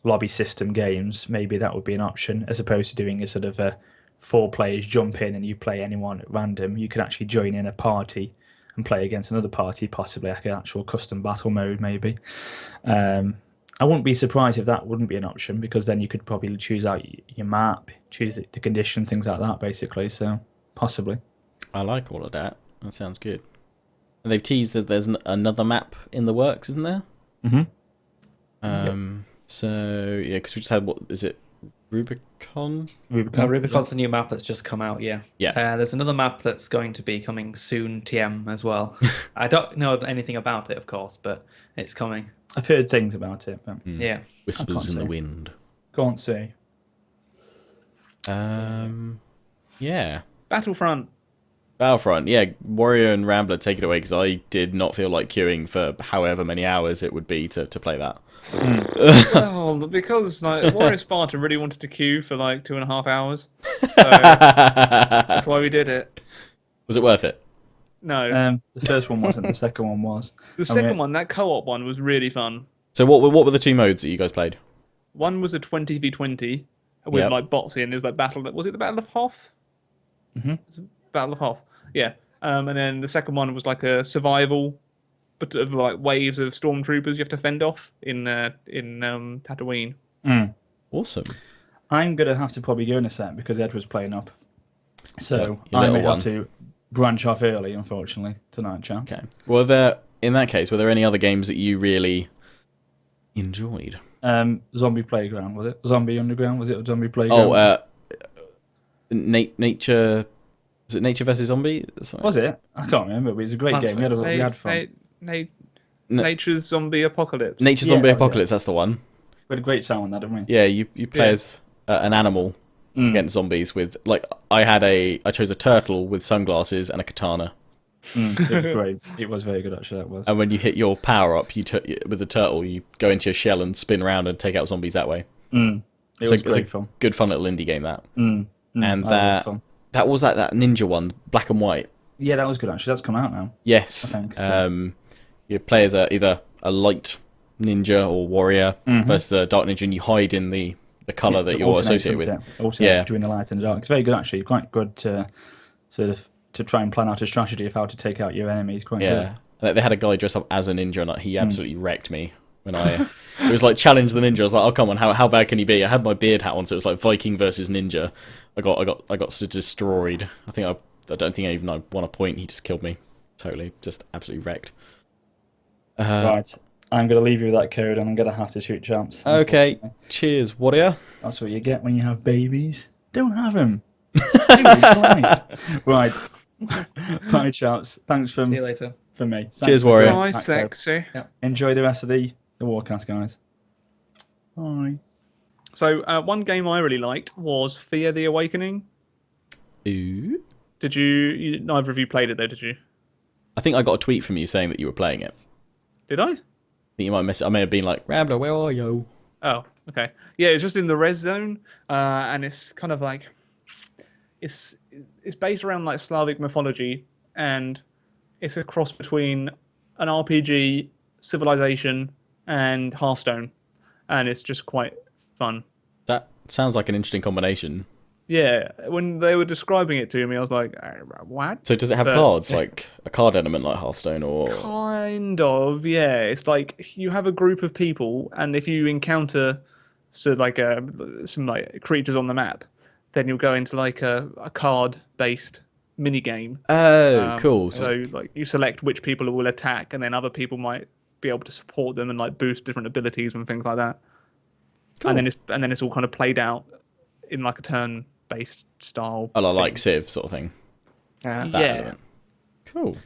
lobby system games. Maybe that would be an option, as opposed to doing a sort of a 4 players jump in and you play anyone at random. You could actually join in a party and play against another party, possibly like an actual custom battle mode, maybe. I wouldn't be surprised if that wouldn't be an option, because then you could probably choose out your map, choose the conditions, things like that, basically. So possibly. I like all of that. That sounds good. And they've teased that there's another map in the works, isn't there? So yeah, because we just had, what is it, Rubicon? Rubicon's the new map that's just come out. Yeah. Yeah. There's another map that's going to be coming soon, TM as well. I don't know anything about it, of course, but it's coming. I've heard things about it, but Yeah. Whispers in the say. wind. can't say. Yeah. Battlefront. Battlefront, yeah. Warrior and Rambler, take it away, because I did not feel like queuing for however many hours it would be to play that. Well, because like Warrior Sparta really wanted to queue for like 2.5 hours, so that's why we did it. Was it worth it? No, The first one wasn't. The second one was. the second one, that co-op one, was really fun. So what were the two modes that you guys played? One was a 20v20 with Yep. like bots in. Is like battle. Was it the Battle of Hoth? Battle of Hoth. Yeah. And then the second one was like a survival, but of like waves of stormtroopers you have to fend off in Tatooine. Awesome. I'm gonna have to probably go in a set because Ed was playing up, so Your I little may one. have to branch off early, unfortunately, tonight, chaps. Okay. Well, in that case, were there any other games that you really enjoyed? Zombie Playground, was it? Zombie Underground, was it? Or Zombie Playground? Oh, Nature. Was it Nature versus Zombie? Something? Was it? I can't remember, but it was a great Plants game. We had vs. fun. Nature's Zombie Apocalypse. Nature Yeah, Zombie yeah. Apocalypse. That's the one. We had a great time on that, didn't we? Yeah, you play as an animal against zombies with I chose a turtle with sunglasses and a katana. It was great. It was very good, actually. That was. And when you hit your power up, with the turtle, you go into your shell and spin around and take out zombies that way. It was It's great a fun. good fun little indie game that. And And I loved that fun. that was that ninja one, black and white. Yeah, that was good, actually. That's come out now. Yes. I think so. You play as either a light ninja or warrior versus a dark ninja, and you hide in the colour that you're associated with. Alternates between the light and the dark. It's very good, actually. Quite good to sort of to try and plan out a strategy of how to take out your enemies. Quite Yeah. And they had a guy dressed up as a ninja, and he absolutely wrecked me when it was like challenge the ninja. I was like, oh come on, how bad can he be? I had my beard hat on, so it was like Viking versus ninja. I got destroyed. I don't think I even won a point. He just killed me totally, just absolutely wrecked. Right. I'm going to leave you with that code, and I'm going to have to shoot champs. Okay, unfortunately. cheers, warrior. That's what you get when you have babies. Don't have them. Right. Bye, champs. Thanks See you later. from me. Thanks Cheers, for Warrior. joining Bye, us, Haxo. sexy. Enjoy the rest of the Warcast, guys. Bye. So one game I really liked was Thea The Awakening. Ooh. Did you? Neither of you played it though, did you? I think I got a tweet from you saying that you were playing it. Did I? I think you might I may have been like, Rambler, where are you? Oh, okay. Yeah, it's just in the res zone, and it's kind of like it's based around like Slavic mythology, and it's a cross between an RPG, Civilization, and Hearthstone, and it's just quite fun. That sounds like an interesting combination. Yeah, when they were describing it to me, I was like, "What?" So does it have But- cards, like a card element like Hearthstone, or Kind of, yeah. It's like you have a group of people, and if you encounter some creatures on the map, then you'll go into like a card-based mini game. Oh, cool. So like you select which people will attack, and then other people might be able to support them and like boost different abilities and things like that. Cool. And then it's all kind of played out in like a turn-based style. I like thing. Civ sort of thing. That Yeah. element. Cool.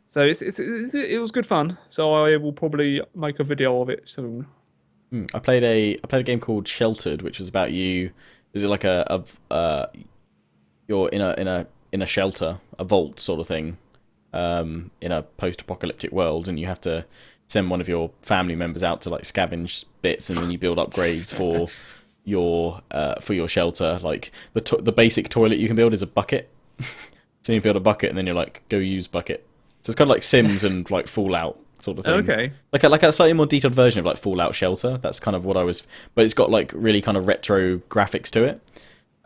So it was good fun. So I will probably make a video of it soon. I played a game called Sheltered, which was about you is it like you're in a shelter, a vault sort of thing, in a post-apocalyptic world, and you have to send one of your family members out to like scavenge bits, and then you build upgrades for your shelter. Like the basic toilet you can build is a bucket. So you build a bucket, and then you're like, go use bucket. So it's kind of like Sims and like Fallout sort of thing. Okay. Like a slightly more detailed version of like Fallout Shelter. That's kind of what I was, but it's got like really kind of retro graphics to it.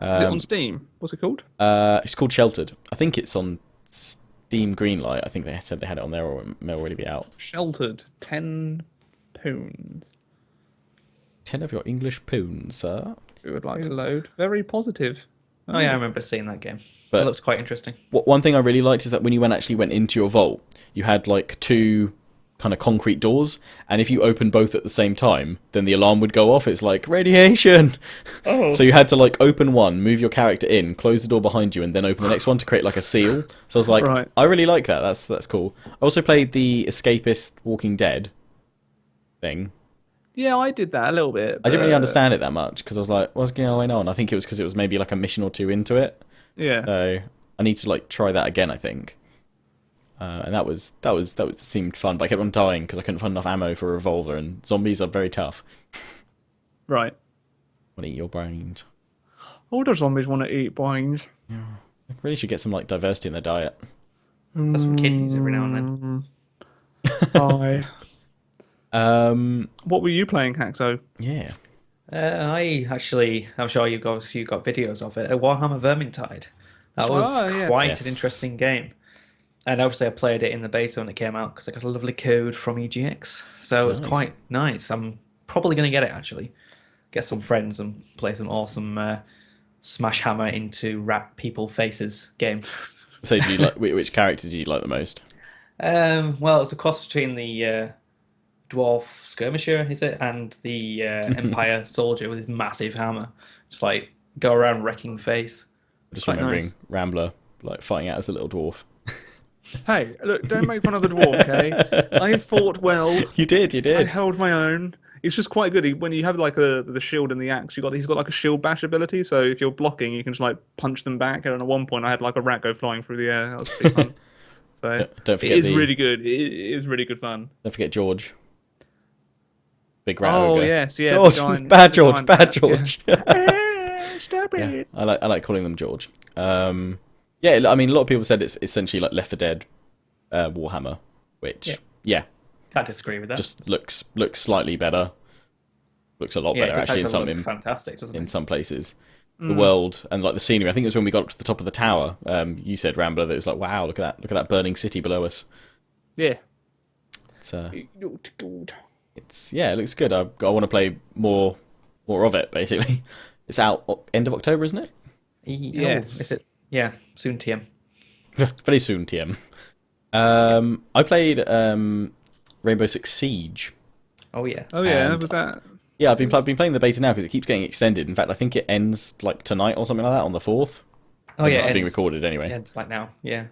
Is it on Steam? What's it called? It's called Sheltered. I think it's on Steam Greenlight. I think they said they had it on there, or it may already be out. Sheltered. 10 pounds. 10 of your English pounds, sir. We would like to load. Very positive. Oh yeah, I remember seeing that game. But it looks quite interesting. One thing I really liked is that when you actually went into your vault, you had like two kind of concrete doors, and if you opened both at the same time, then the alarm would go off. It's like radiation. Oh. So you had to like open one, move your character in, close the door behind you, and then open the next one to create like a seal. So I was like, Right. I really like that. That's cool. I also played the escapist Walking Dead thing. Yeah, I did that a little bit. I didn't really understand it that much because I was like, what's going on? I think it was because it was maybe like a mission or two into it. Yeah. So I need to like try that again, I think. And that seemed fun, but I kept on dying because I couldn't find enough ammo for a revolver, and zombies are very tough. Right. Want to eat your brains? All the zombies want to eat brains. I really should get some like diversity in their diet. That's some kidneys every now and then. Bye. Um, What were you playing, Haxo? yeah. I'm sure you got videos of it. Warhammer Vermintide. That was yes. quite Yes. an interesting game. And obviously I played it in the beta when it came out because I got a lovely code from EGX. So it's Nice. quite nice. I'm probably going to get it actually. Get some friends and play some awesome smash hammer into rat people faces game. So, do you like which character do you like the most? Well, it's a cross between the dwarf skirmisher, is it, and the Empire soldier with his massive hammer. Just like go around wrecking face. Just Quite remembering nice. Rambler like fighting out as a little dwarf. Hey, look, don't make fun of the dwarf, okay? I fought well. You did. I held my own. It's just quite good. When you have like the shield and the axe, he's got like a shield bash ability. So if you're blocking, you can just like punch them back. And at one point, I had like a rat go flying through the air. That was pretty fun. So Don't it forget is really good. It is really good fun. Don't forget George. Big rat Oh ogre. yes, yeah. George, the giant- bad the George, giant bad rat, George. Yeah. Stop Yeah, it. I like calling them George. Yeah, I mean, a lot of people said it's essentially like Left 4 Dead Warhammer, which yeah, Can't disagree with that. just looks slightly better. Looks a lot yeah, better it does actually actually look fantastic, doesn't in it? some places. The world and like the scenery. I think it was when we got up to the top of the tower. You said, Rambler, that it was like, wow, look at that burning city below us. Yeah. It's It looked good. it looks good. I want to play more of it. Basically, it's out end of October, isn't it? Yes. Is it? Yeah, soon TM. Very soon, TM. I played Rainbow Six Siege. Oh yeah. Oh yeah, And- was that? Yeah, I've been playing the beta now because it keeps getting extended. In fact, I think it ends like tonight or something like that on the 4th. Oh yeah. It's being it's- recorded anyway. Yeah, it's like now. Yeah.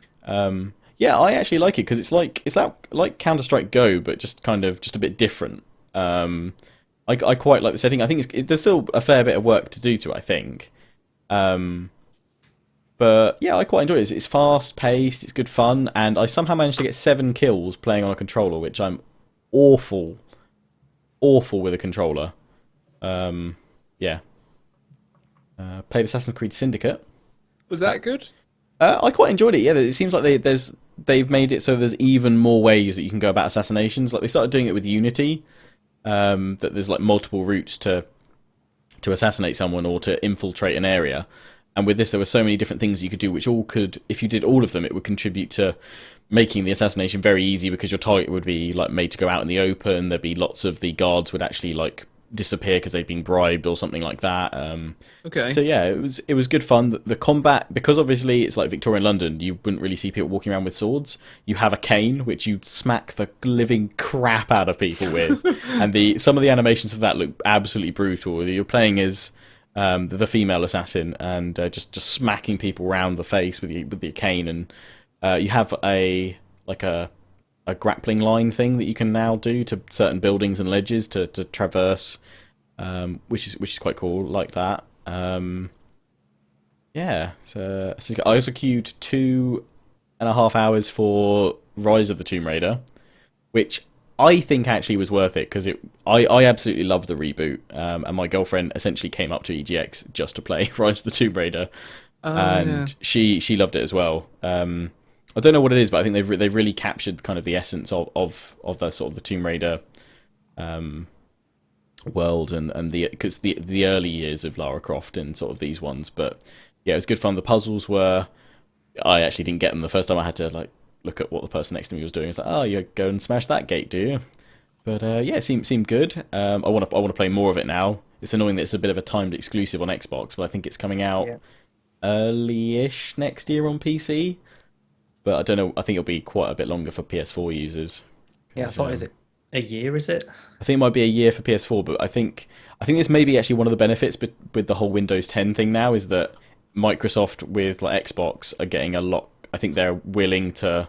Yeah, I actually like it because it's like Counter-Strike Go, but just a bit different. I quite like the setting. I think there's still a fair bit of work to do to it, I think. But yeah, I quite enjoy it. It's fast-paced, it's good fun, and I somehow managed to get 7 kills playing on a controller, which I'm awful with a controller. Yeah. Played Assassin's Creed Syndicate. Was that good? I quite enjoyed it. Yeah, it seems like they've made it so there's even more ways that you can go about assassinations. Like they started doing it with Unity, that there's like multiple routes to assassinate someone or to infiltrate an area. And with this, there were so many different things you could do, which all could, if you did all of them, it would contribute to making the assassination very easy because your target would be like made to go out in the open. There'd be lots of the guards would actually like disappear because they'd been bribed or something like that. Okay. So yeah, it was good fun. The combat, because obviously it's like Victorian London, you wouldn't really see people walking around with swords. You have a cane which you smack the living crap out of people with, and some of the animations of that look absolutely brutal. You're playing as the female assassin and just smacking people around the face with your cane, and you have a grappling line thing that you can now do to certain buildings and ledges to traverse, which is quite cool, like that. Yeah, so I also queued 2.5 hours for Rise of the Tomb Raider, which I think actually was worth it because I absolutely loved the reboot, and my girlfriend essentially came up to EGX just to play Rise of the Tomb Raider, and she loved it as well. I don't know what it is, but I think they've really captured kind of the essence of the sort of the Tomb Raider world and because the early years of Lara Croft and sort of these ones, but yeah, it was good fun. The puzzles were, I actually didn't get them the first time. I had to like look at what the person next to me was doing. It's like, oh, you go and smash that gate, do you? But yeah, it seemed good. I want to play more of it now. It's annoying that it's a bit of a timed exclusive on Xbox, but I think it's coming out early-ish next year on PC. But I don't know. I think it'll be quite a bit longer for PS4 users. Yeah, I thought, is it a year? Is it? I think it might be a year for PS4, but I think this may be actually one of the benefits. But with the whole Windows 10 thing now, is that Microsoft with like Xbox are getting a lot. I think they're willing to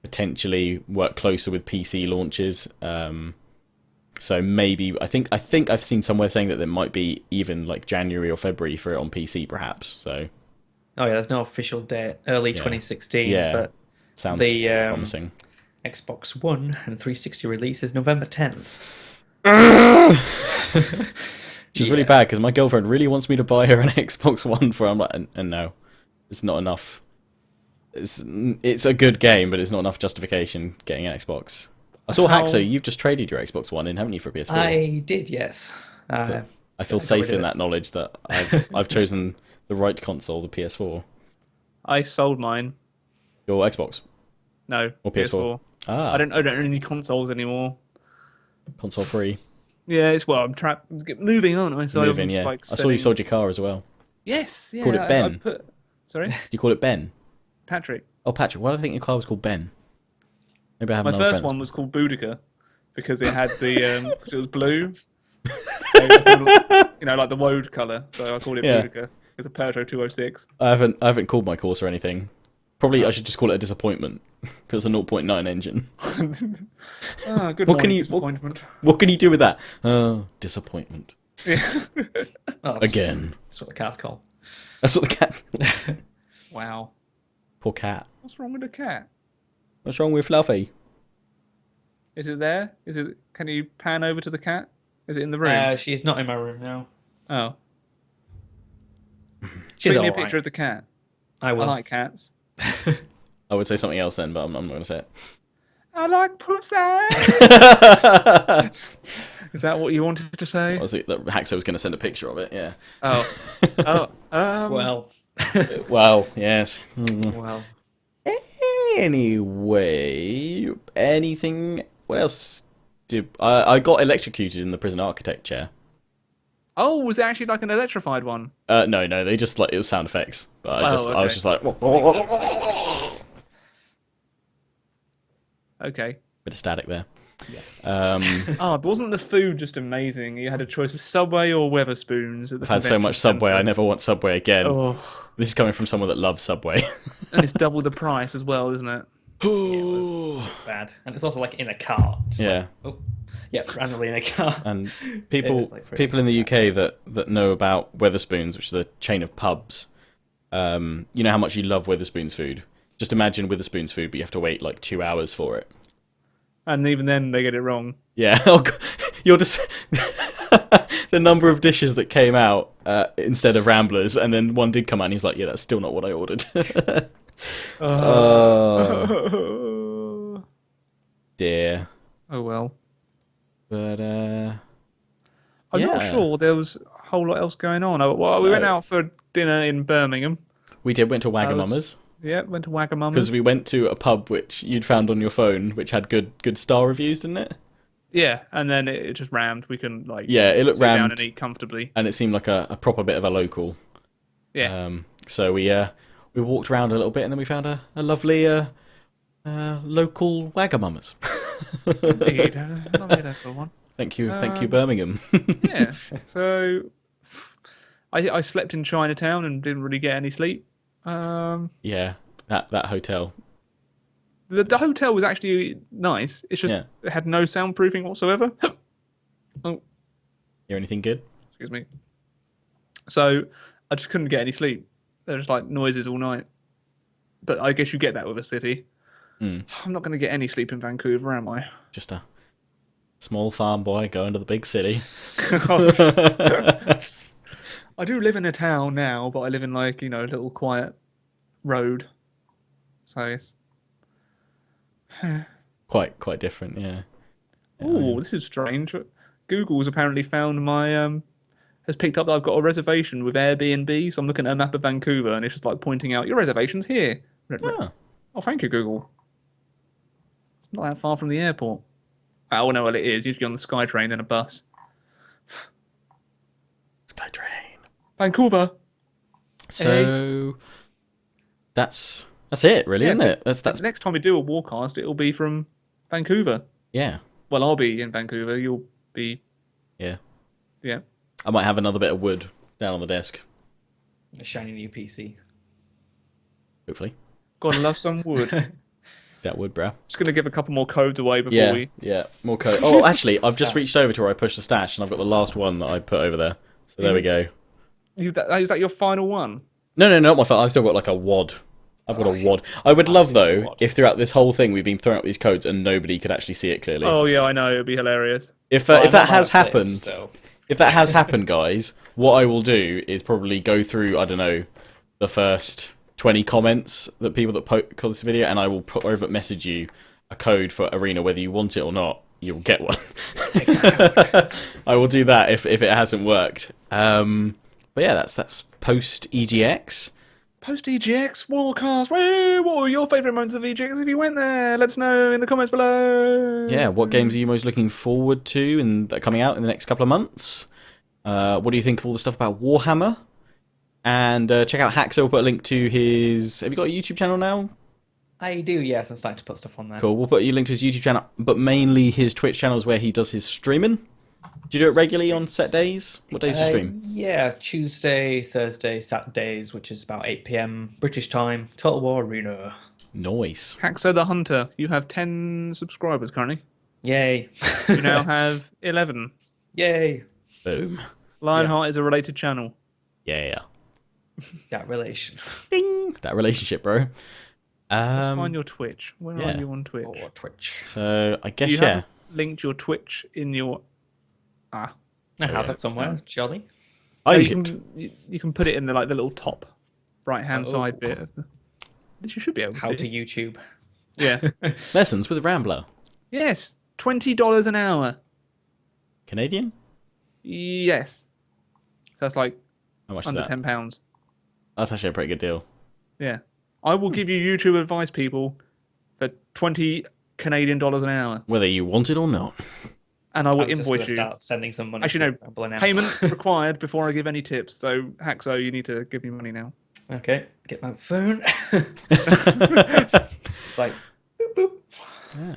potentially work closer with PC launches. So maybe I think I've seen somewhere saying that there might be even like January or February for it on PC, perhaps. So. Oh yeah, there's no official date. Early 2016. Yeah, but sounds promising. Xbox One and 360 release is November 10th. Which is really bad because my girlfriend really wants me to buy her an Xbox One for. I'm like, and no, it's not enough. It's a good game, but it's not enough justification getting an Xbox. I saw Haxo, you've just traded your Xbox One in, haven't you, for a PS4? I did, yes. So I feel safe in that knowledge that I've chosen the right console, the PS4. I sold mine. Your Xbox? No, or PS4. I don't own any consoles anymore. Console free. Yeah, it's I'm trapped. Moving, aren't I? So moving, yeah. Like I saw you sold your car as well. Yes, yeah. Called it Ben. Sorry? Do you call it Ben? Patrick. Oh, Patrick. Why do I think your car was called Ben? Maybe I have My another first friends. one was called Boudica because it had the because it was blue. So, like the woad colour. So I called it Boudica. It's a Peugeot 206. I haven't called my course or anything. Probably I should just call it a disappointment because it's a 0.9 engine. Good What disappointment. What can you do with that? Disappointment. Yeah. Again. That's what the cat's called. That's what the cat's. Wow. Poor cat. What's wrong with the cat? What's wrong with Fluffy? Is it there? Can you pan over to the cat? Is it in the room? She's not in my room now. Oh. She's Take me a all right. picture of the cat. I will. I like cats. I would say something else then, but I'm not going to say it. I like pussy. Is that what you wanted to say? What was it that Haxo was going to send a picture of it? Yeah. Oh. Well. Well, yes. Well. Anyway, anything? What else? I got electrocuted in the prison architect chair. Oh, was it actually like an electrified one? No, they just it was sound effects. But I was just like, okay. Bit of static there. Yeah. Wasn't the food just amazing? You had a choice of Subway or Weatherspoons at the I've had so much Subway. I never want Subway again. Oh. This is coming from someone that loves Subway. And it's double the price as well, isn't it? It was bad. And it's also like in a car. Yeah. Randomly in a car. And people in the UK that know about Weatherspoons, which is a chain of pubs, you know how much you love Weatherspoons food. Just imagine Weatherspoons food, but you have to wait like 2 hours for it. And even then, they get it wrong. Yeah. You're just the number of dishes that came out instead of Ramblers, and then one did come out, and he's like, "Yeah, that's still not what I ordered." Dear. Oh well. But I'm not sure there was a whole lot else going on. We went out for dinner in Birmingham. We went to Wagamama's. Yeah, went to Wagamama's. Because we went to a pub which you'd found on your phone, which had good star reviews, didn't it? Yeah, and then it just rammed. We couldn't it looked sit rammed down and eat comfortably. And it seemed like a proper bit of a local. Yeah. So we walked around a little bit, and then we found a lovely local Wagamama's. Indeed, lovely local one. Thank you, Birmingham. Yeah. So I slept in Chinatown and didn't really get any sleep. Yeah, that hotel. The hotel was actually nice. It's just it had no soundproofing whatsoever. Oh, Hear anything good? excuse me. So I just couldn't get any sleep. There was like noises all night. But I guess you get that with a city. I'm not going to get any sleep in Vancouver, am I? Just a small farm boy going to the big city. I do live in a town now, but I live in like, a little quiet road. So it's Quite different, yeah. oh, this is strange. Google's apparently found my has picked up that I've got a reservation with Airbnb. So I'm looking at a map of Vancouver, and it's just like pointing out your reservation's here. Ah. Oh, thank you, Google. It's not that far from the airport. Oh no, well it is. Usually on the SkyTrain then a bus. SkyTrain. Vancouver. So that's it, really, isn't it? That's Next time we do a Warcast, it'll be from Vancouver. yeah. Well, I'll be in Vancouver. You'll be. Yeah. Yeah. I might have another bit of wood down on the desk, A shiny new PC. hopefully. Gotta love some wood. That wood, bro. Just gonna give a couple more codes away before we. Yeah, more code. Oh, actually, I've just reached over to where I pushed the stash, and I've got the last one that I put over there. So there we go. Is that your final one? No, not my fault. I've still got like a wad. I've got a wad. I would love, though, if throughout this whole thing we've been throwing out these codes and nobody could actually see it clearly. Oh yeah, I know. It'd be hilarious. If Well, I'm that not has that fit, happened, so- if that has happened, guys, what I will do is probably go through, I don't know, the first 20 comments that people that call this video, and I will put over message you a code for Arena, whether you want it or not. You'll get one. I will do that if it hasn't worked. But yeah, that's post EGX. Post EGX Warcast. Woo! What were your favourite moments of EGX? If you went there, let us know in the comments below. Yeah, what games are you most looking forward to and that are coming out in the next couple of months? What do you think of all the stuff about Warhammer? And check out Haxo. We'll put a link to his. Have you got a YouTube channel now? I do, yes. I'm starting to put stuff on there. Cool. We'll put a link to his YouTube channel, but mainly his Twitch channels where he does his streaming. Do you do it regularly on set days? What days do you stream? Yeah, Tuesday, Thursday, Saturdays, which is about 8 p.m. British time. Total War Arena. Nice. Haxo the Hunter. You have 10 subscribers currently. Yay. You now have 11. Yay. Boom. Lionheart is a related channel. Yeah. That relation. Ding. That relationship, bro. Let's find your Twitch. Where yeah. are you on Twitch? Or Twitch. So I guess You yeah. haven't linked your Twitch in your. I have it somewhere. Jolly. I you could. you can put it in the little top right hand Oh. side bit of the. Which you should be able to. How do. to YouTube. Yeah. Lessons with Rambler. Yes. $20 an hour. Canadian? Yes. So that's like How much is under that? £10. That's actually a pretty good deal. Yeah. I will give you YouTube advice, people, for 20 Canadian dollars an hour. Whether you want it or not. And I will I'm just invoice gonna you. start sending some money. Actually, to no. Rambler now. Payment required before I give any tips. So, Haxo, you need to give me money now. Okay, get my phone. It's like boop boop. Yeah.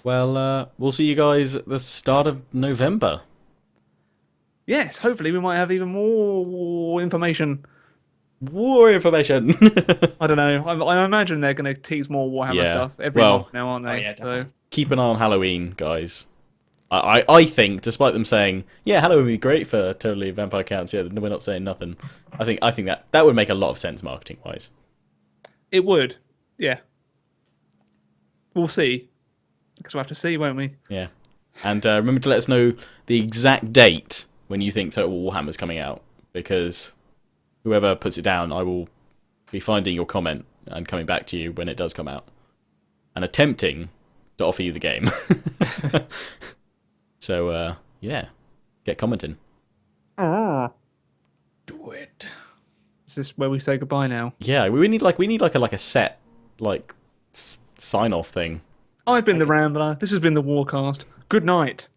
Well, we'll see you guys at the start of November. Yes, hopefully we might have even more information. War information. I don't know. I imagine they're going to tease more Warhammer Yeah. stuff every Well- month now, aren't they? Oh, yeah, so definitely. Keep an eye on Halloween, guys. I think, despite them saying, yeah, Halloween would be great for totally vampire counts, yeah, we're not saying nothing. I think that would make a lot of sense marketing wise. it would. Yeah. We'll see. Because we'll have to see, won't we? Yeah. And remember to let us know the exact date when you think Total Warhammer's coming out, because whoever puts it down, I will be finding your comment and coming back to you when it does come out. And attempting to offer you the game. So, yeah. Get commenting. Do it. Is this where we say goodbye now? Yeah, we need like a set sign off thing. I've been the Rambler. This has been the Warcast. Good night.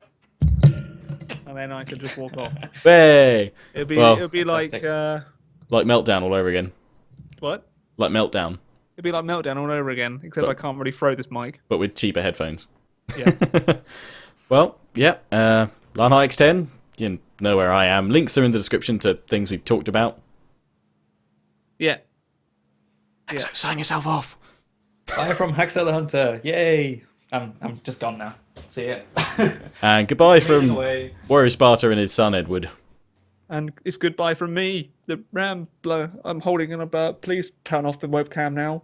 And then I can just walk off. Hey! It'll be like fantastic. Like Meltdown all over again. what? Like Meltdown, It'd be like Meltdown all over again, except I can't really throw this mic. but with cheaper headphones. Yeah. Well, yeah. Lionheart X10, you know where I am. Links are in the description to things we've talked about. Yeah. So sign yourself off. Bye from Haxo the Hunter. Yay. I'm just gone now. See ya. And goodbye Moving from away. Warrior Sparta and his son Edward. And it's goodbye from me, the Rambler. I'm holding in a bird. Please turn off the webcam now.